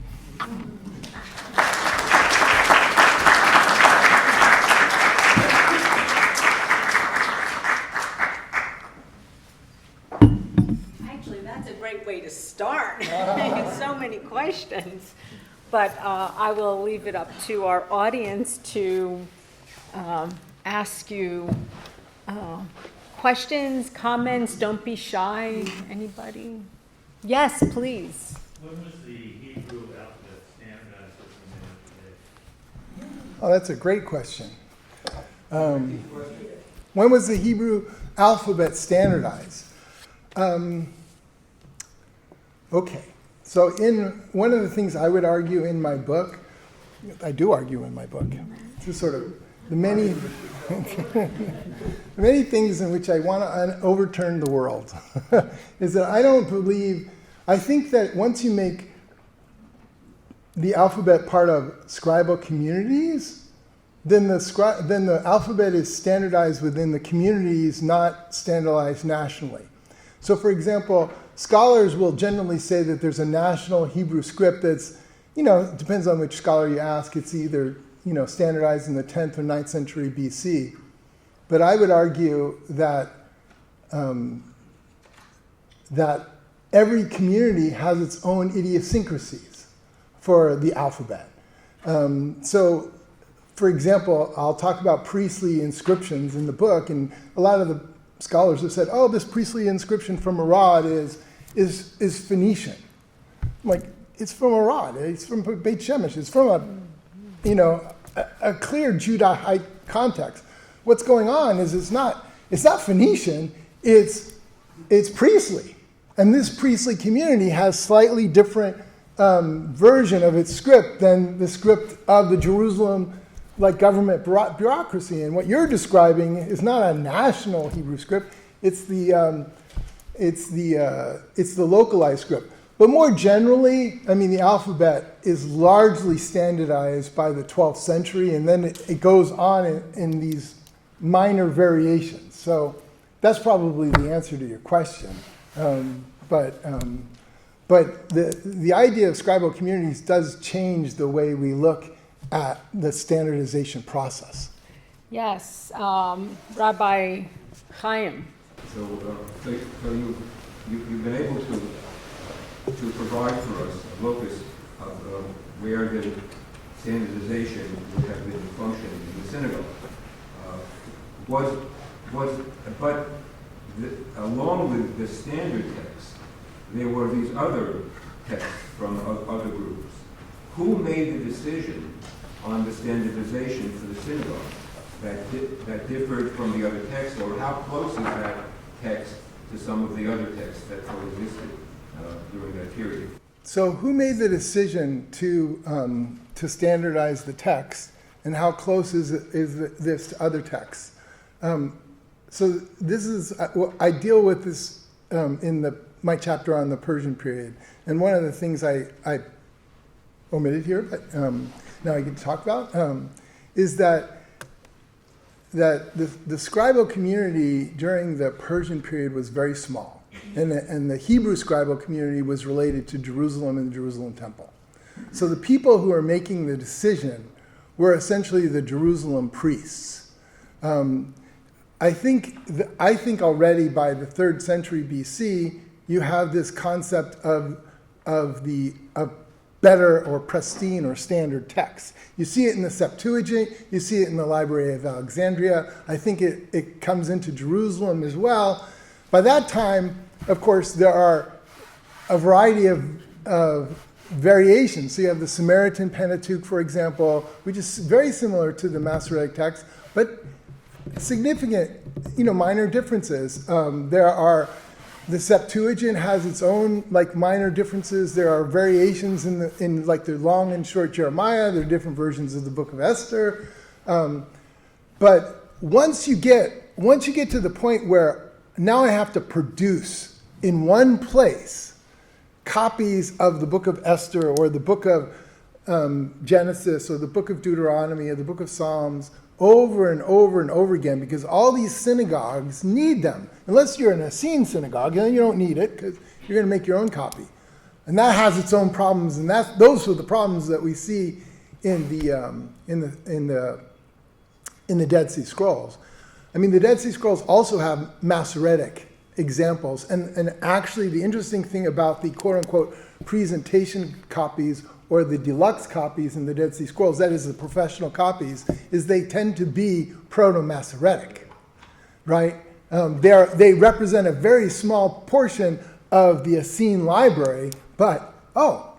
Actually, that's a great way to start. So many questions. But I will leave it up to our audience to ask you questions, comments. Don't be shy. Anybody? Yes, please. When was the Hebrew alphabet standardized as today? Oh, that's a great question. When was the Hebrew alphabet standardized? Okay, so in one of the things I would argue in my book, I do argue in my book, it's sort of the many, the many things in which I want to overturn the world, is that I think that once you make the alphabet part of scribal communities, then the alphabet is standardized within the communities, not standardized nationally. So for example, scholars will generally say that there's a national Hebrew script that's, it depends on which scholar you ask, it's either, standardized in the 10th or 9th century BC. But I would argue that that every community has its own idiosyncrasies for the alphabet. So, for example, I'll talk about priestly inscriptions in the book, and a lot of the scholars have said, "Oh, this priestly inscription from Arad is Phoenician." I'm like, it's from Arad. It's from Beit Shemesh. It's from a clear Judahite context. What's going on is it's not Phoenician. It's priestly, and this priestly community has slightly different version of its script than the script of the Jerusalem government bureaucracy. And what you're describing is not a national Hebrew script. It's the localized script. But more generally, I mean, the alphabet is largely standardized by the 12th century, and then it goes on in these minor variations. So that's probably the answer to your question. But the idea of scribal communities does change the way we look at the standardization process. Yes, Rabbi Chaim. So you've been able to provide for us a locus of where the standardization would have been functioning in the synagogue. But along with the standard text, there were these other texts from other groups. Who made the decision on the standardization for the synagogue that differed from the other texts, or how close is that text to some of the other texts that coexisted during that period? So who made the decision to standardize the text, and how close is this to other texts? So this is, I deal with this in my chapter on the Persian period. And one of the things I omitted here, but now I get to talk about, is that the scribal community during the Persian period was very small. And the Hebrew scribal community was related to Jerusalem and the Jerusalem temple. So the people who are making the decision were essentially the Jerusalem priests. I think already by the 3rd century BC, you have this concept of better or pristine or standard text. You see it in the Septuagint, you see it in the Library of Alexandria. I think it comes into Jerusalem as well. By that time, of course, there are a variety of variations. So you have the Samaritan Pentateuch, for example, which is very similar to the Masoretic text, but significant, minor differences. The Septuagint has its own minor differences. There are variations in the long and short Jeremiah. There are different versions of the book of Esther. But once you get to the point where now I have to produce in one place copies of the book of Esther or the book of Genesis or the book of Deuteronomy or the book of Psalms over and over and over again, because all these synagogues need them. Unless you're an Essene synagogue, then you don't need it because you're going to make your own copy. And that has its own problems, and those are the problems that we see in the Dead Sea Scrolls. I mean, the Dead Sea Scrolls also have Masoretic examples, and actually the interesting thing about the quote-unquote presentation copies or the deluxe copies in the Dead Sea Scrolls, that is the professional copies, is they tend to be Proto-Masoretic, right? They represent a very small portion of the Essene library, but,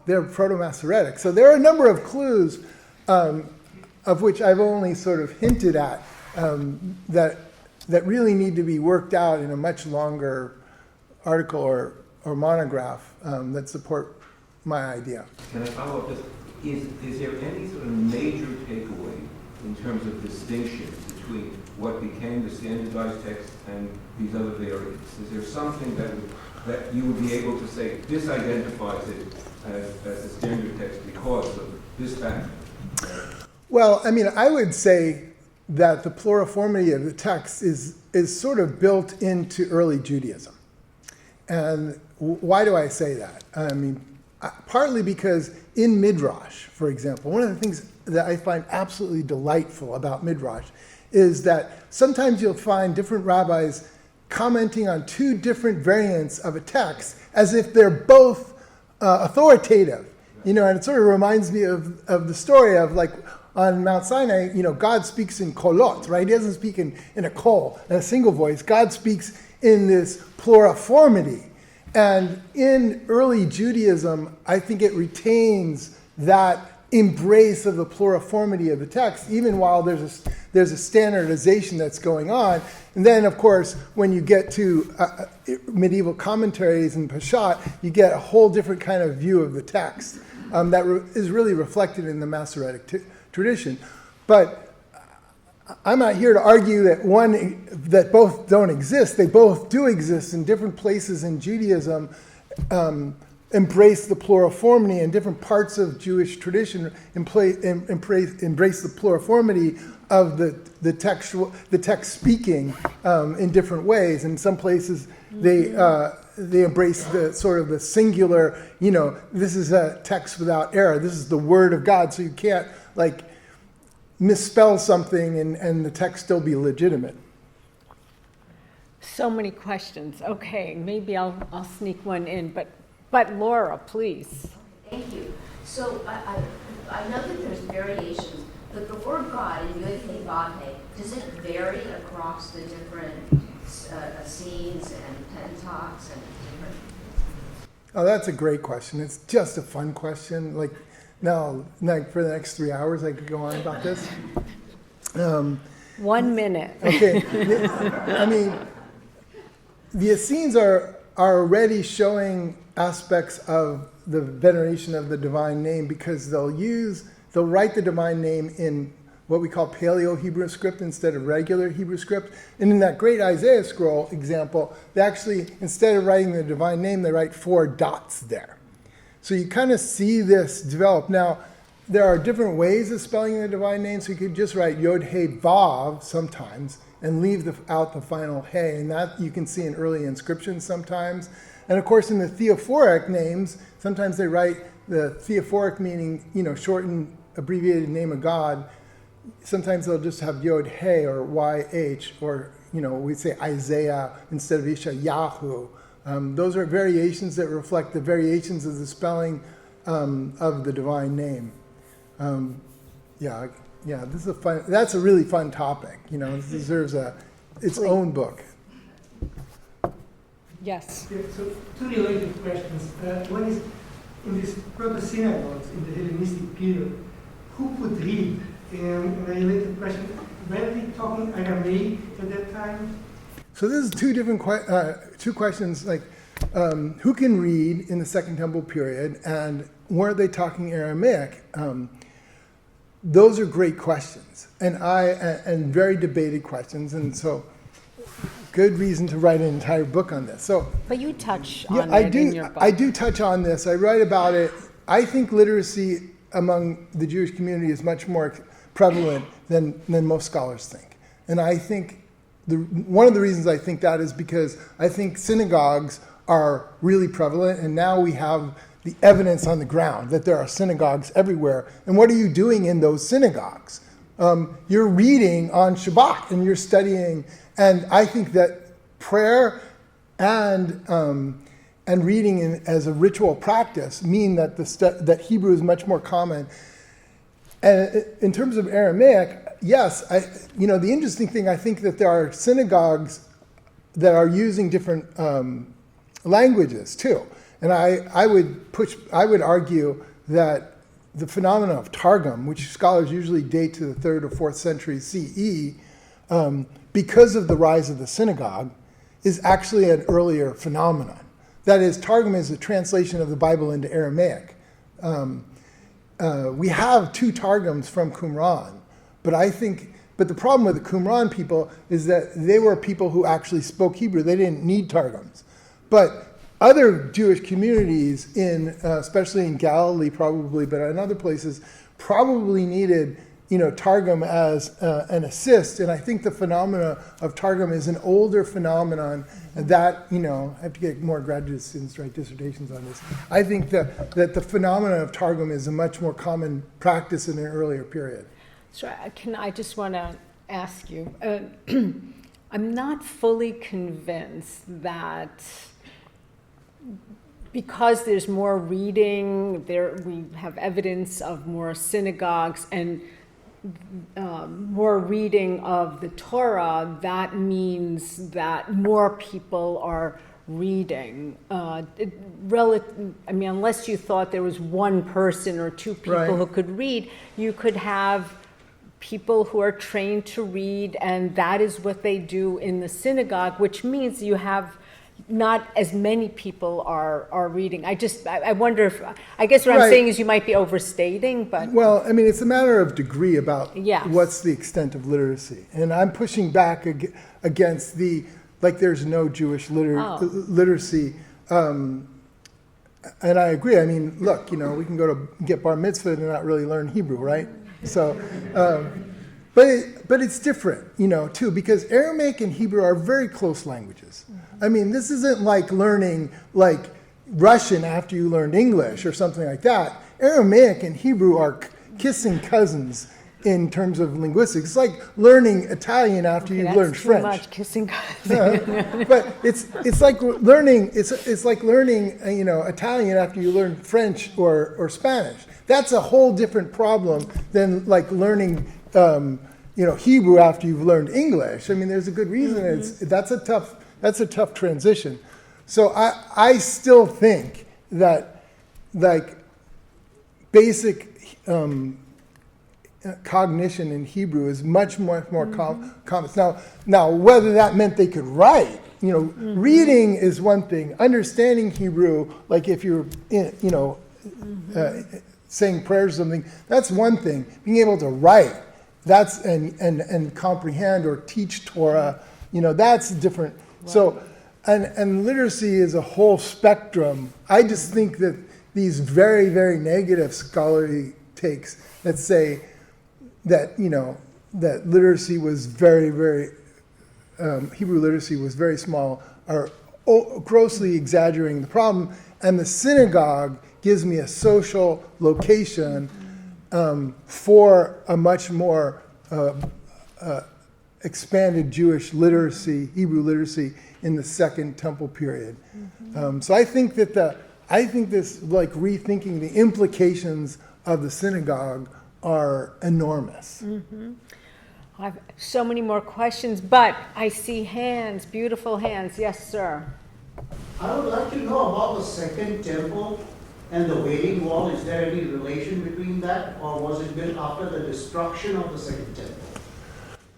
they're Proto-Masoretic. So there are a number of clues of which I've only sort of hinted at that really need to be worked out in a much longer article or monograph that support my idea. Can I follow up this? Is there any sort of major takeaway in terms of distinction between what became the standardized text and these other variants? Is there something that you would be able to say, this identifies it as a standard text because of this fact? Well, I mean, I would say that the pluriformity of the text is sort of built into early Judaism. And why do I say that? I mean, partly because in Midrash, for example, one of the things that I find absolutely delightful about Midrash is that sometimes you'll find different rabbis commenting on two different variants of a text as if they're both authoritative. And it sort of reminds me of the story of on Mount Sinai, God speaks in kolot, right? He doesn't speak in a kol, in a single voice. God speaks in this pluriformity. And in early Judaism, I think it retains that embrace of the pluriformity of the text, even while there's a standardization that's going on. And then, of course, when you get to medieval commentaries and Peshat, you get a whole different kind of view of the text that is really reflected in the Masoretic tradition. But I'm not here to argue that both don't exist. They both do exist in different places in Judaism. embrace the pluriformity, and different parts of Jewish tradition embrace the pluriformity of the text speaking in different ways. In some places, they embrace the sort of the singular. This is a text without error. This is the word of God, so you can't like misspell something and the text still be legitimate. So many questions. Okay, maybe I'll sneak one in, but Laura, please. Thank you. So I know that there's variations, but the word God in Yod He Vav He, does it vary across the different scenes and Pentateuchs and different? Oh, that's a great question. It's just a fun question. Like now, like for the next 3 hours, I could go on about this. 1 minute. Okay, I mean, the Essenes are already showing aspects of the veneration of the divine name because they'll write the divine name in what we call Paleo-Hebrew script instead of regular Hebrew script. And in that great Isaiah scroll example, they actually, instead of writing the divine name, they write 4 dots there. So you kind of see this develop. Now, there are different ways of spelling the divine name, so you could just write Yod He Vav sometimes and leave out the final He, and that you can see in early inscriptions sometimes. And of course, in the theophoric names, sometimes they write the theophoric meaning, shortened, abbreviated name of God. Sometimes they'll just have Yod He or YH, or we say Isaiah instead of Yeshayahu. Those are variations that reflect the variations of the spelling of the divine name. This is that's a really fun topic. It deserves its own book. Yes. Yeah, so 2 related questions. One is, in these proto-synagogues in the Hellenistic period, who could read? And a related question, were they talking Aramaic at that time? So this is two questions, like who can read in the Second Temple period, and were they talking Aramaic? Those are great questions, and very debated questions, and so good reason to write an entire book on this. So, But you touch on I it in your book. I do touch on this. I write about it. I think literacy among the Jewish community is much more prevalent than most scholars think, and I think one of the reasons I think that is because I think synagogues are really prevalent, and now we have the evidence on the ground that there are synagogues everywhere. And what are you doing in those synagogues? You're reading on Shabbat and you're studying. And I think that prayer and reading as a ritual practice mean that that Hebrew is much more common. And in terms of Aramaic, yes, the interesting thing, I think that there are synagogues that are using different languages too. And I would argue that the phenomenon of Targum, which scholars usually date to the 3rd or 4th century CE, because of the rise of the synagogue, is actually an earlier phenomenon. That is, Targum is a translation of the Bible into Aramaic. We have 2 Targums from Qumran, but the problem with the Qumran people is that they were people who actually spoke Hebrew. They didn't need Targums. But other Jewish communities, especially in Galilee probably, but in other places, probably needed Targum as an assist. And I think the phenomena of Targum is an older phenomenon that, I have to get more graduate students to write dissertations on this. I think that the phenomenon of Targum is a much more common practice in an earlier period. So I just want to we you. I'm not fully convinced that because there's more reading, we have evidence of more synagogues and more reading of the Torah, that means that more people are reading. Unless you thought there was one person or two people Right. who could read, you could have people who are trained to read, and that is what they do in the synagogue, which means you have not as many people are reading. I wonder if, I guess what I'm Right. saying is you might be overstating, but Well, it's a matter of degree about Yes. what's the extent of literacy. And I'm pushing back against there's no Jewish literacy. And I agree. I mean, look, we can go to get bar mitzvah and not really learn Hebrew, right? So, but it's different, too, because Aramaic and Hebrew are very close languages. I mean, this isn't like learning like Russian after you learned English or something like that. Aramaic and Hebrew are kissing cousins in terms of linguistics. It's like learning Italian after you've learned French. That's too much kissing cousins. But it's like learning Italian after you learn French or Spanish. That's a whole different problem than like learning Hebrew after you've learned English. I mean, there's a good reason. That's a tough transition. So I still think that like basic cognition in Hebrew is much more common. Now, whether that meant they could write, reading is one thing. Understanding Hebrew, like if you're, saying prayers or something, that's one thing. Being able to write, that's and comprehend or teach Torah, that's different. Right. So, and literacy is a whole spectrum. I just think that these very, very negative scholarly takes that say that that literacy was very, very Hebrew literacy was very small are grossly exaggerating the problem. And the synagogue gives me a social location for a much more expanded Jewish literacy, Hebrew literacy in the Second Temple period. So I think that this like rethinking the implications of the synagogue are enormous. I have so many more questions, but I see hands, beautiful hands. Yes, sir. I would like to know about the Second Temple and the Wailing Wall. Is there any relation between that, or was it built after the destruction of the Second Temple?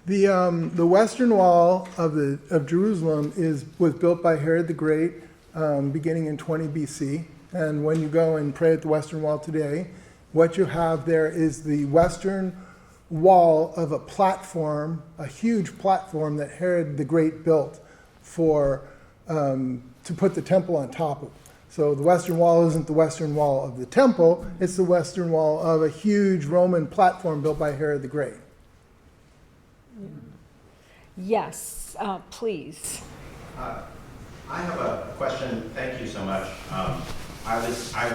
The Western Wall of Jerusalem was built by Herod the Great, beginning in 20 BC. And when you go and pray at the Western Wall today, what you have there is the Western Wall of a platform, a huge platform that Herod the Great built for to put the temple on top of. So the Western Wall isn't the Western Wall of the temple, it's the Western Wall of a huge Roman platform built by Herod the Great. Yes, please. I have a question. Thank you so much. I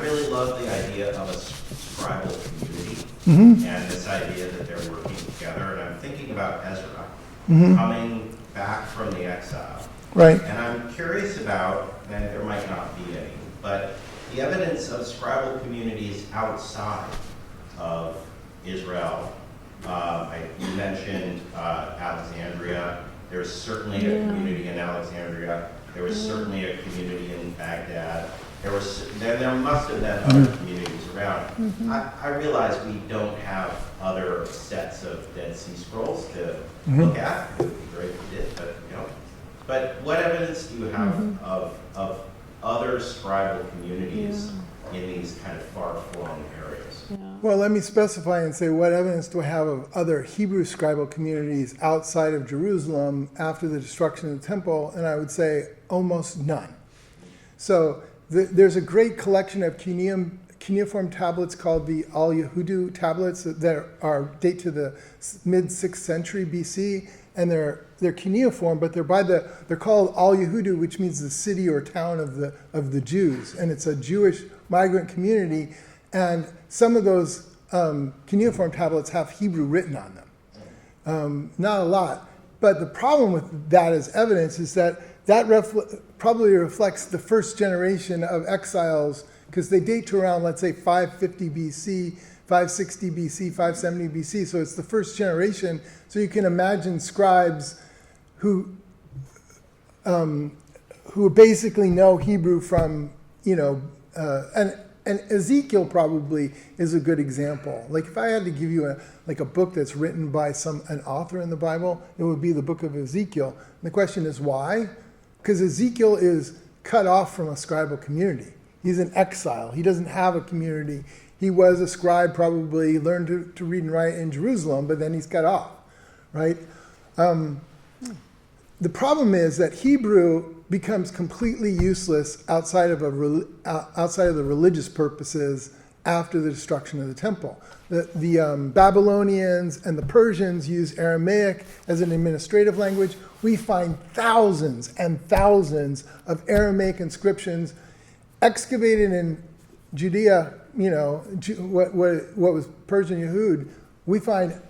really love the idea of a scribal community and this idea that they're working together. And I'm thinking about Ezra coming back from the exile. Right. And I'm curious about, and there might not be any, but the evidence of scribal communities outside of Israel. You mentioned Alexandria. There's certainly a community in Alexandria. There was certainly a community in Baghdad. There must have been other communities around. I realize we don't have other sets of Dead Sea Scrolls to look at. It would be great if we did, but But what evidence do you have of other scribal communities in these kind of far-flung areas? Well, let me specify and say what evidence do I have of other Hebrew scribal communities outside of Jerusalem after the destruction of the temple, and I would say almost none. So there's a great collection of cuneiform tablets called the Al Yehudu tablets that date to the mid-6th century BC, and they're cuneiform, but they're called Al Yehudu, which means the city or town of the Jews, and it's a Jewish migrant community. And some of those cuneiform tablets have Hebrew written on them. Not a lot, but the problem with that as evidence is that probably reflects the first generation of exiles, because they date to around, let's say, 550 BC, 560 BC, 570 BC. So it's the first generation. So you can imagine scribes who basically know Hebrew from, and Ezekiel probably is a good example. Like if I had to give you a book that's written by an author in the Bible, it would be the book of Ezekiel. And the question is why? Because Ezekiel is cut off from a scribal community. He's in exile. He doesn't have a community. He was a scribe, probably learned to read and write in Jerusalem, but then he's cut off, right? the problem is that Hebrew becomes completely useless outside of outside of the religious purposes after the destruction of the temple. The Babylonians and the Persians use Aramaic as an administrative language. We find thousands and thousands of Aramaic inscriptions excavated in Judea, what was Persian Yehud. We find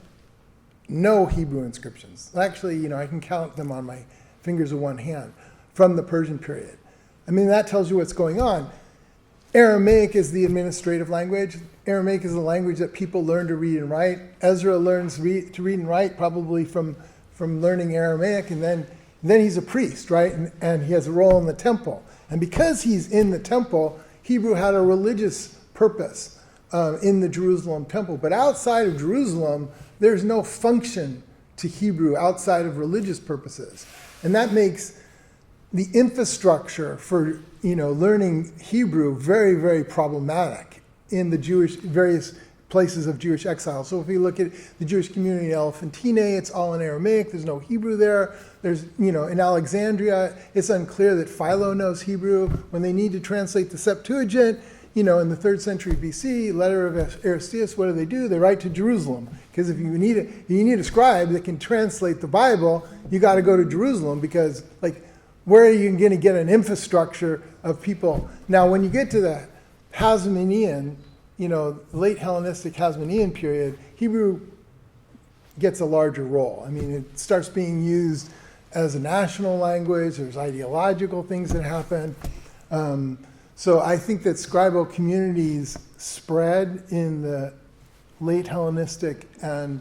no Hebrew inscriptions. Actually, I can count them on my fingers of one hand from the Persian period. I mean, that tells you what's going on. Aramaic is the administrative language. Aramaic is the language that people learn to read and write. Ezra learns to read and write probably from learning Aramaic, and then he's a priest, right? And he has a role in the temple. And because he's in the temple, Hebrew had a religious purpose in the Jerusalem temple. But outside of Jerusalem, there's no function to Hebrew outside of religious purposes. And that makes the infrastructure for learning Hebrew very, very problematic in the various places of Jewish exile. So if we look at the Jewish community in Elephantine, it's all in Aramaic. There's no Hebrew there. There's, in Alexandria, it's unclear that Philo knows Hebrew. When they need to translate the Septuagint, in the 3rd century BC, letter of Aristeas, what do? They write to Jerusalem. Because if you need a scribe that can translate the Bible, you got to go to Jerusalem, because where are you going to get an infrastructure of people? Now, when you get to the Hasmonean, late Hellenistic Hasmonean period, Hebrew gets a larger role. I mean, it starts being used as a national language. There's ideological things that happen. So I think that scribal communities spread in the late Hellenistic, and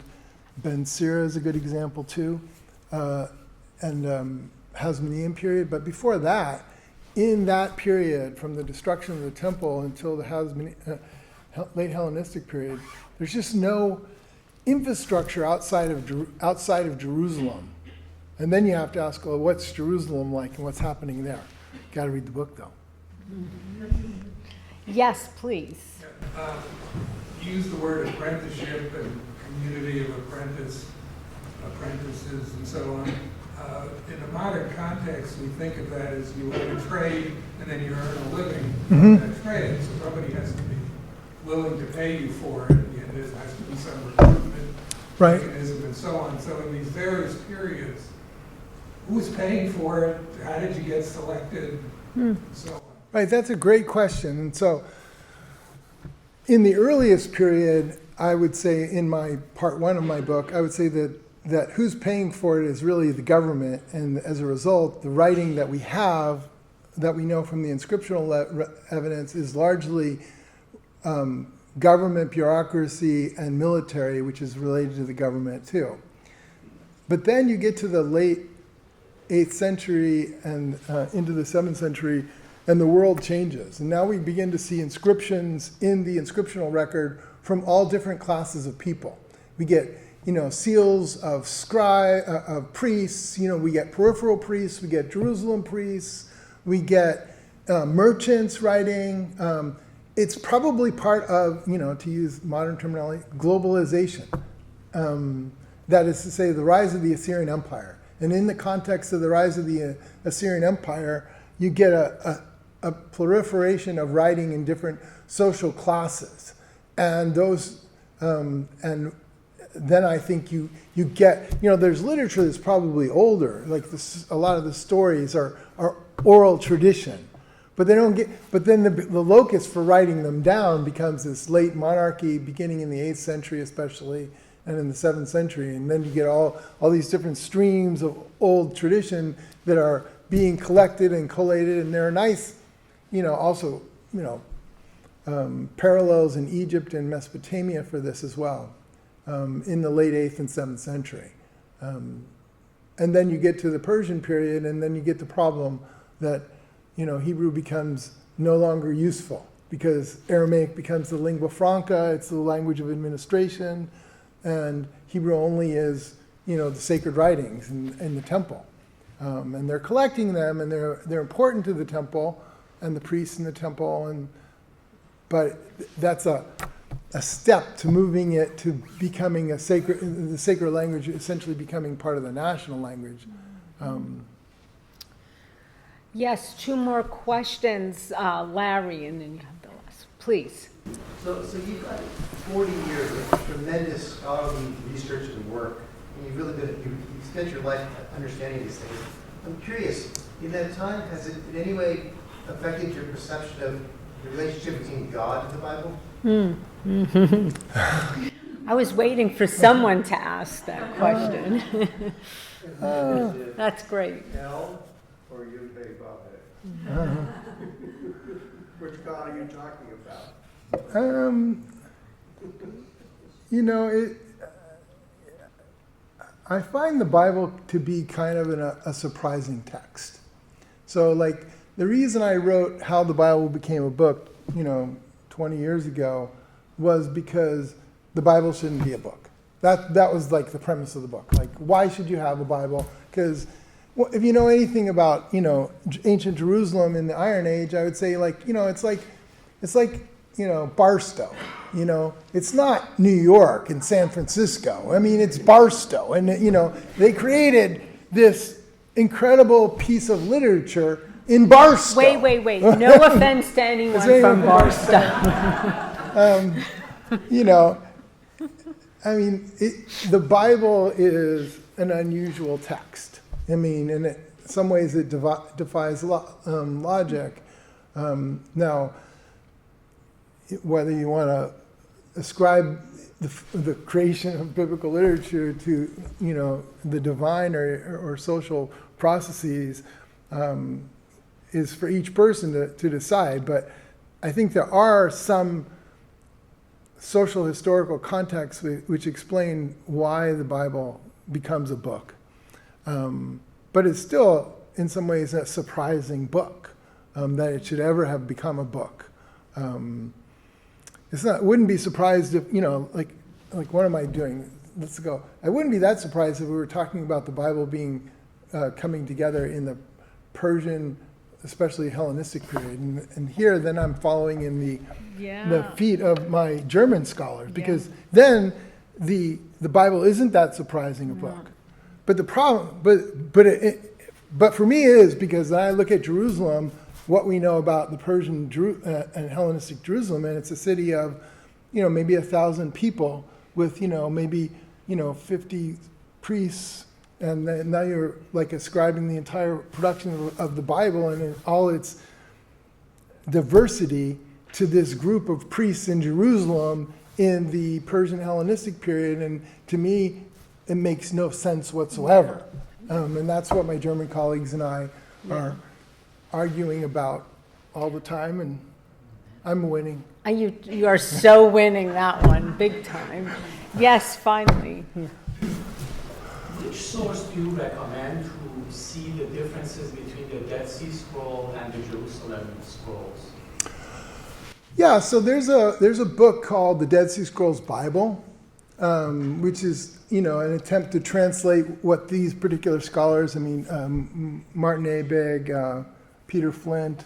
Ben Sira is a good example too, and Hasmonean period. But before that, in that period, from the destruction of the temple until the late Hellenistic period, there's just no infrastructure outside of Jerusalem. And then you have to ask, well, what's Jerusalem like and what's happening there? Got to read the book, though. Yes, please. You use the word apprenticeship and community of apprentices and so on. In a modern context, we think of that as you learn a trade and then you earn a living from that trade. So somebody has to be willing to pay you for it, and there has to be some recruitment mechanism and so on. So in these various periods, who's paying for it? How did you get selected? And so on. Right, that's a great question. And so in the earliest period, I would say in my part 1 of my book, I would say that who's paying for it is really the government. And as a result, the writing that we have, that we know from the inscriptional evidence, is largely government, bureaucracy, and military, which is related to the government too. But then you get to the late 8th century and into the 7th century, and the world changes. And now we begin to see inscriptions in the inscriptional record from all different classes of people. We get, seals of of priests. We get peripheral priests. We get Jerusalem priests. We get merchants writing. It's probably part of, to use modern terminology, globalization. That is to say, the rise of the Assyrian Empire. And in the context of the rise of the Assyrian Empire, you get a proliferation of writing in different social classes. And those, and then I think you get, there's literature that's probably older, like this, a lot of the stories are oral tradition. But they don't get, but then the locus for writing them down becomes this late monarchy, beginning in the 8th century especially, and in the 7th century. And then you get all these different streams of old tradition that are being collected and collated, and there are nice, also, parallels in Egypt and Mesopotamia for this as well, in the late 8th and 7th century. And then you get to the Persian period, and then you get the problem that, Hebrew becomes no longer useful because Aramaic becomes the lingua franca, it's the language of administration, and Hebrew only is, the sacred writings in the temple. And they're collecting them, and they're important to the temple and the priests in the temple, but that's a step to moving it to becoming the sacred language, essentially becoming part of the national language. Yes, two more questions, Larry, and then you have the last. Please. So you've got 40 years of tremendous scholarly research and work, and you've spent your life understanding these things. I'm curious, in that time, has it in any way affected your perception of the relationship between God and the Bible? I was waiting for someone to ask that question. That's great. Hell or Yud-Hey Vav-Hey? Which God are you talking about? I find the Bible to be kind of a surprising text. So, like, the reason I wrote How the Bible Became a Book, 20 years ago, was because the Bible shouldn't be a book. That was like the premise of the book. Like, why should you have a Bible? Because if you know anything about, ancient Jerusalem in the Iron Age, I would say, it's like Barstow. It's not New York and San Francisco. I mean, it's Barstow. And, they created this incredible piece of literature in Barstow. Wait. No offense to anyone from Barstow. The Bible is an unusual text. In some ways it defies logic. Now, whether you want to ascribe the creation of biblical literature to, the divine or social processes is for each person to decide. But I think there are some social historical contexts which explain why the Bible becomes a book. But it's still, in some ways, a surprising book that it should ever have become a book. Wouldn't be surprised if, like what am I doing? Let's go. I wouldn't be that surprised if we were talking about the Bible being coming together in the Persian, especially Hellenistic period. And here, then I'm following in the feet of my German scholars, because then the Bible isn't that surprising a book. But the problem, but for me it is, because I look at Jerusalem, what we know about the Persian and Hellenistic Jerusalem, and it's a city of, maybe 1,000 people with, maybe, 50 priests, and then now you're like ascribing the entire production of the Bible and all its diversity to this group of priests in Jerusalem in the Persian Hellenistic period, and to me, it makes no sense whatsoever. And that's what my German colleagues and I are arguing about all the time, and I'm winning. You are so winning that one, big time. Yes, finally. Which source do you recommend to see the differences between the Dead Sea Scroll and the Jerusalem Scrolls? Yeah, so there's a book called the Dead Sea Scrolls Bible, which is an attempt to translate what these particular scholars, Martin Abegg, Peter Flint,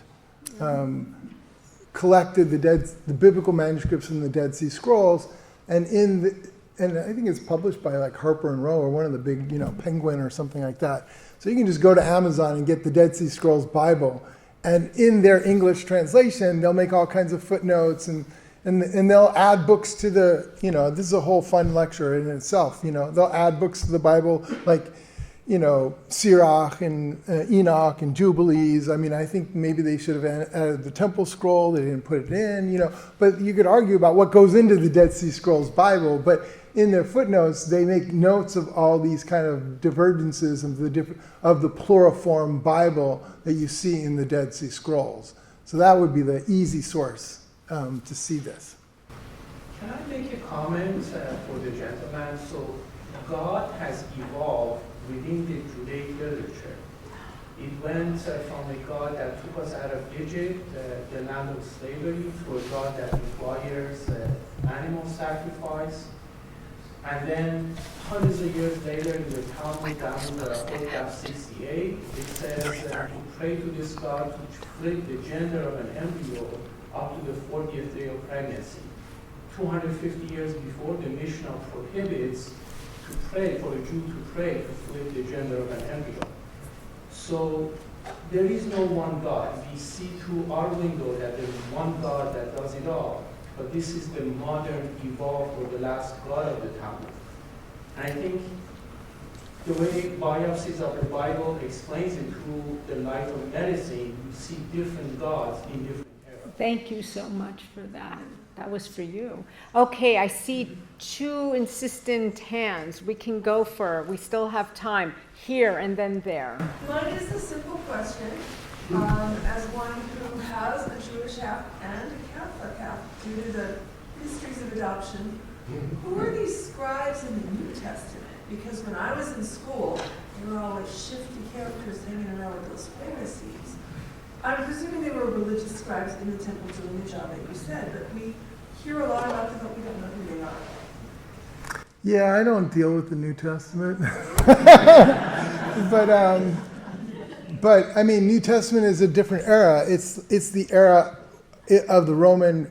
collected the biblical manuscripts in the Dead Sea Scrolls, and I think it's published by like Harper and Row or one of the big, Penguin or something like that. So you can just go to Amazon and get the Dead Sea Scrolls Bible, and in their English translation, they'll make all kinds of footnotes and they'll add books to the, this is a whole fun lecture in itself. They'll add books to the Bible like, Sirach and Enoch and Jubilees. I think maybe they should have added the Temple Scroll. They didn't put it in, But you could argue about what goes into the Dead Sea Scrolls Bible. But in their footnotes, they make notes of all these kind of divergences of the pluriform Bible that you see in the Dead Sea Scrolls. So that would be the easy source to see this. Can I make a comment for the gentleman? So God has evolved within the Judaic literature. It went from a God that took us out of Egypt, the land of slavery, to a God that requires animal sacrifice. And then hundreds of years later, in the Talmud, paragraph 68, it says to pray to this God to flip the gender of an embryo up to the 40th day of pregnancy. 250 years before, the Mishnah prohibits to pray, for a Jew to pray to flip the gender of an embryo. So there is no one God. We see through our window that there is one God that does it all. But this is the modern, evolved, or the last God of the Talmud. And I think the way biopsies of the Bible explains it through the light of medicine, you see different gods in different eras. Thank you so much for that. That was for you. Okay, I see 2 insistent hands. We can go we still have time. Here and then there. Mine is a simple question. As one who has a Jewish half and a Catholic half, due to the histories of adoption, who are these scribes in the New Testament? Because when I was in school, there were always shifty characters hanging around with those Pharisees. I'm presuming they were religious scribes in the temple doing the job that you said, but we hear a lot about them, but we don't know who they are. Yeah, I don't deal with the New Testament. But I mean, New Testament is a different era. It's the era of the Roman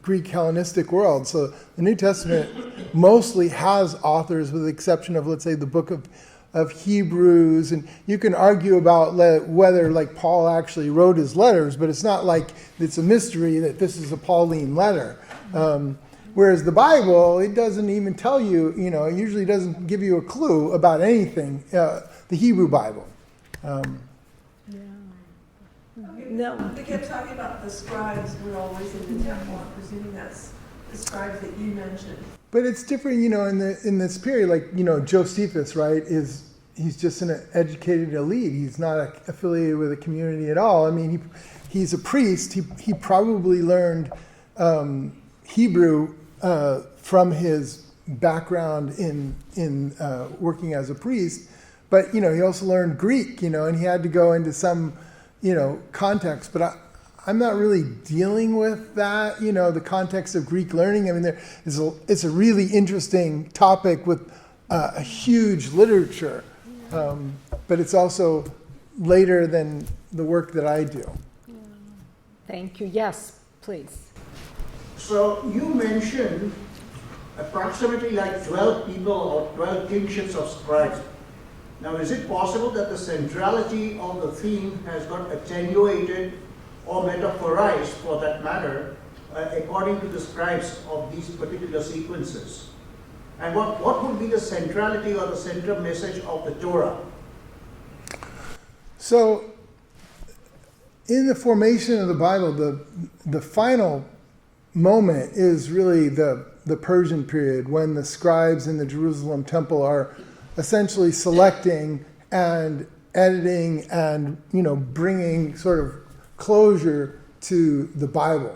Greek Hellenistic world. So the New Testament mostly has authors, with the exception of, let's say, the book of Hebrews. And you can argue about whether, like, Paul actually wrote his letters, but it's not like it's a mystery that this is a Pauline letter. Whereas the Bible, it doesn't even tell you, it usually doesn't give you a clue about anything, the Hebrew Bible. No. They kept talking about the scribes were always in the temple. I'm presuming that's the scribes that you mentioned. But it's different, in this period, like, Josephus, right, he's just an educated elite. He's not affiliated with a community at all. I mean, he's a priest. He probably learned Hebrew from his background in working as a priest. But, he also learned Greek, and he had to go into some, context. But I'm not really dealing with that, the context of Greek learning. I mean, it's a really interesting topic with a huge literature. But it's also later than the work that I do. Thank you. Yes, please. So you mentioned approximately like 12 people or 12 kingships of scribes. Now, is it possible that the centrality of the theme has got attenuated or metaphorized, for that matter, according to the scribes of these particular sequences? And what would be the centrality or the central message of the Torah? So, in the formation of the Bible, the final moment is really the Persian period, when the scribes in the Jerusalem temple are essentially selecting and editing and bringing sort of closure to the Bible.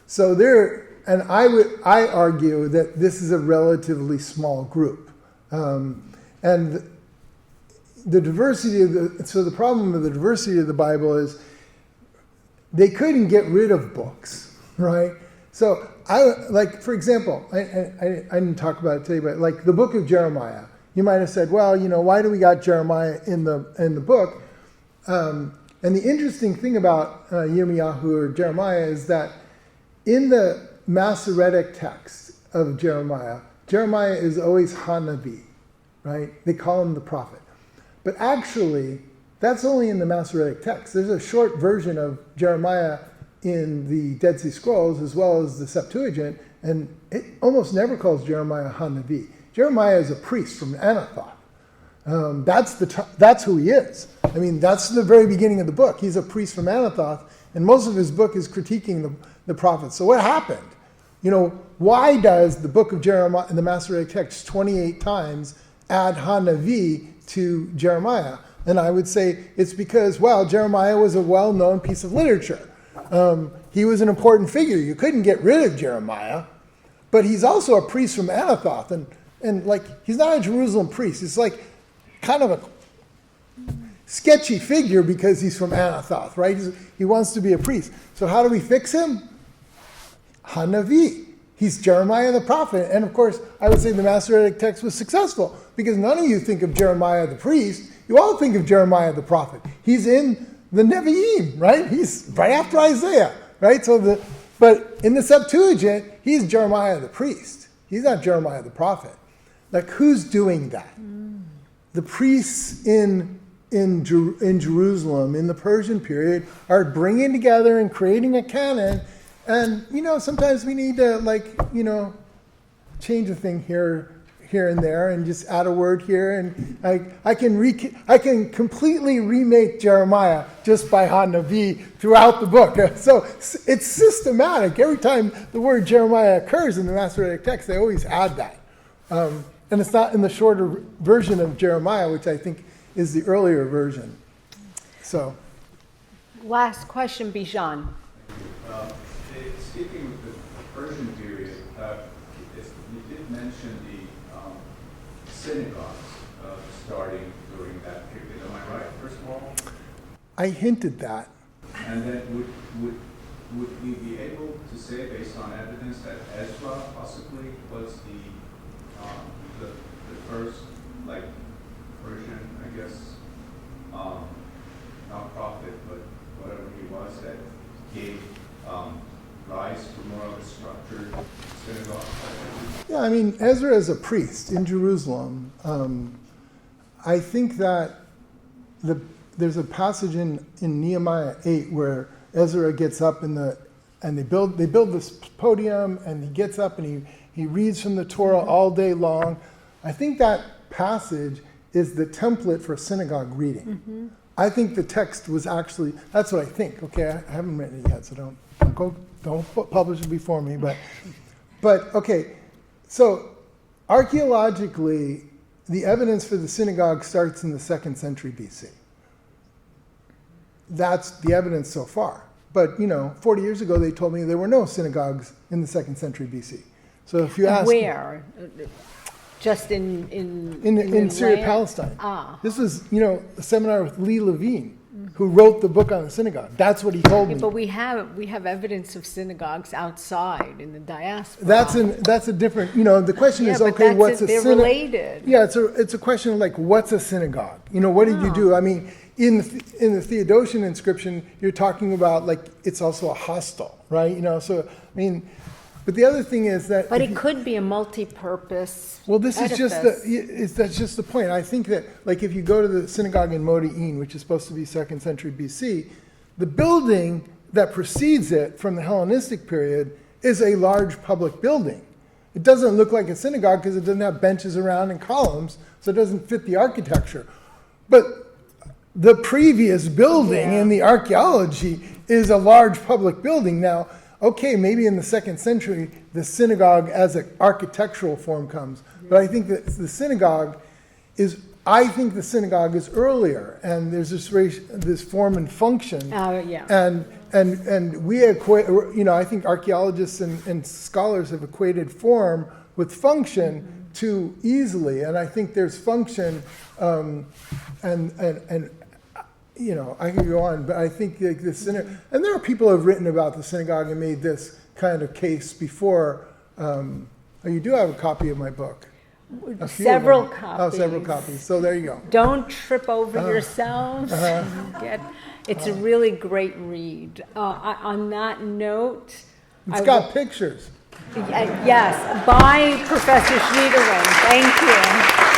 So I argue that this is a relatively small group, and the diversity the problem with the diversity of the Bible is they couldn't get rid of books, right? So for example, I didn't talk about it today, but like the book of Jeremiah. You might have said, well, why do we got Jeremiah in the book? And the interesting thing about Yirmiyahu or Jeremiah is that in the Masoretic text of Jeremiah is always Hanavi, right? They call him the prophet. But actually, that's only in the Masoretic text. There's a short version of Jeremiah in the Dead Sea Scrolls as well as the Septuagint, and it almost never calls Jeremiah Hanavi. Jeremiah is a priest from Anathoth. That's who he is. I mean, that's the very beginning of the book. He's a priest from Anathoth, and most of his book is critiquing the prophets. So what happened? Why does the book of Jeremiah in the Masoretic text 28 times add Hanavi to Jeremiah? And I would say it's because, Jeremiah was a well-known piece of literature. He was an important figure. You couldn't get rid of Jeremiah, but he's also a priest from Anathoth, and like, he's not a Jerusalem priest. He's like kind of a sketchy figure because he's from Anathoth, right? He wants to be a priest. So how do we fix him? Hanavi. He's Jeremiah the prophet. And of course, I would say the Masoretic text was successful because none of you think of Jeremiah the priest. You all think of Jeremiah the prophet. He's in the Nevi'im, right? He's right after Isaiah, right? But in the Septuagint, he's Jeremiah the priest. He's not Jeremiah the prophet. Like, who's doing that? The priests in in Jerusalem in the Persian period are bringing together and creating a canon. And, sometimes we need to, change a thing here and there and just add a word here. And I can completely remake Jeremiah just by Hanavi throughout the book. So it's systematic. Every time the word Jeremiah occurs in the Masoretic text, they always add that. And it's not in the shorter version of Jeremiah, which I think is the earlier version. So. Last question, Bijan. Speaking of the Persian period, you did mention the synagogues starting during that period. Am I right, first of all? I hinted that. And then would we be able to say, based on evidence, that Ezra possibly was the first, Persian, I guess, not prophet, but whatever he was, that gave rise to more of a structured synagogue? Yeah, Ezra is a priest in Jerusalem. I think that there's a passage in Nehemiah 8 where Ezra gets up and they build this podium, and he gets up and he reads from the Torah all day long. I think that passage is the template for synagogue reading. Mm-hmm. I think the text was actually, that's what I think. Okay, I haven't written it yet, so don't publish it before me. But okay, so archaeologically, the evidence for the synagogue starts in the 2nd century BC. That's the evidence so far. But 40 years ago, they told me there were no synagogues in the 2nd century BC. So if you ask where, just in Syria, Palestine. Ah. This was a seminar with Lee Levine, who wrote the book on the synagogue. That's what he told me. But we have evidence of synagogues outside in the diaspora. That's a different. The question is, okay, what's a synagogue? They're related. Yeah, it's a question of what's a synagogue? What did you do? In the Theodosian inscription, you're talking about it's also a hostel, right? But the other thing is that. But it could be a multi-purpose. Well, this edifice. That's just the point. I think that if you go to the synagogue in Modi'in, which is supposed to be 2nd century BC, the building that precedes it from the Hellenistic period is a large public building. It doesn't look like a synagogue because it doesn't have benches around and columns, so it doesn't fit the architecture. But the previous building in the archaeology is a large public building. Now, okay, maybe in the 2nd century, the synagogue as an architectural form comes. But I think that the synagogue is earlier, and there's this form and function. And we equate, I think archaeologists and scholars have equated form with function too easily. And I think there's function, and I can go on, but I think the synagogue, and there are people who have written about the synagogue and made this kind of case before. You do have a copy of my book. Several copies. Oh, several copies. So there you go. Don't trip over yourselves. It's a really great read. On that note, it's got pictures. Yes, by Professor Schniedewind. Thank you.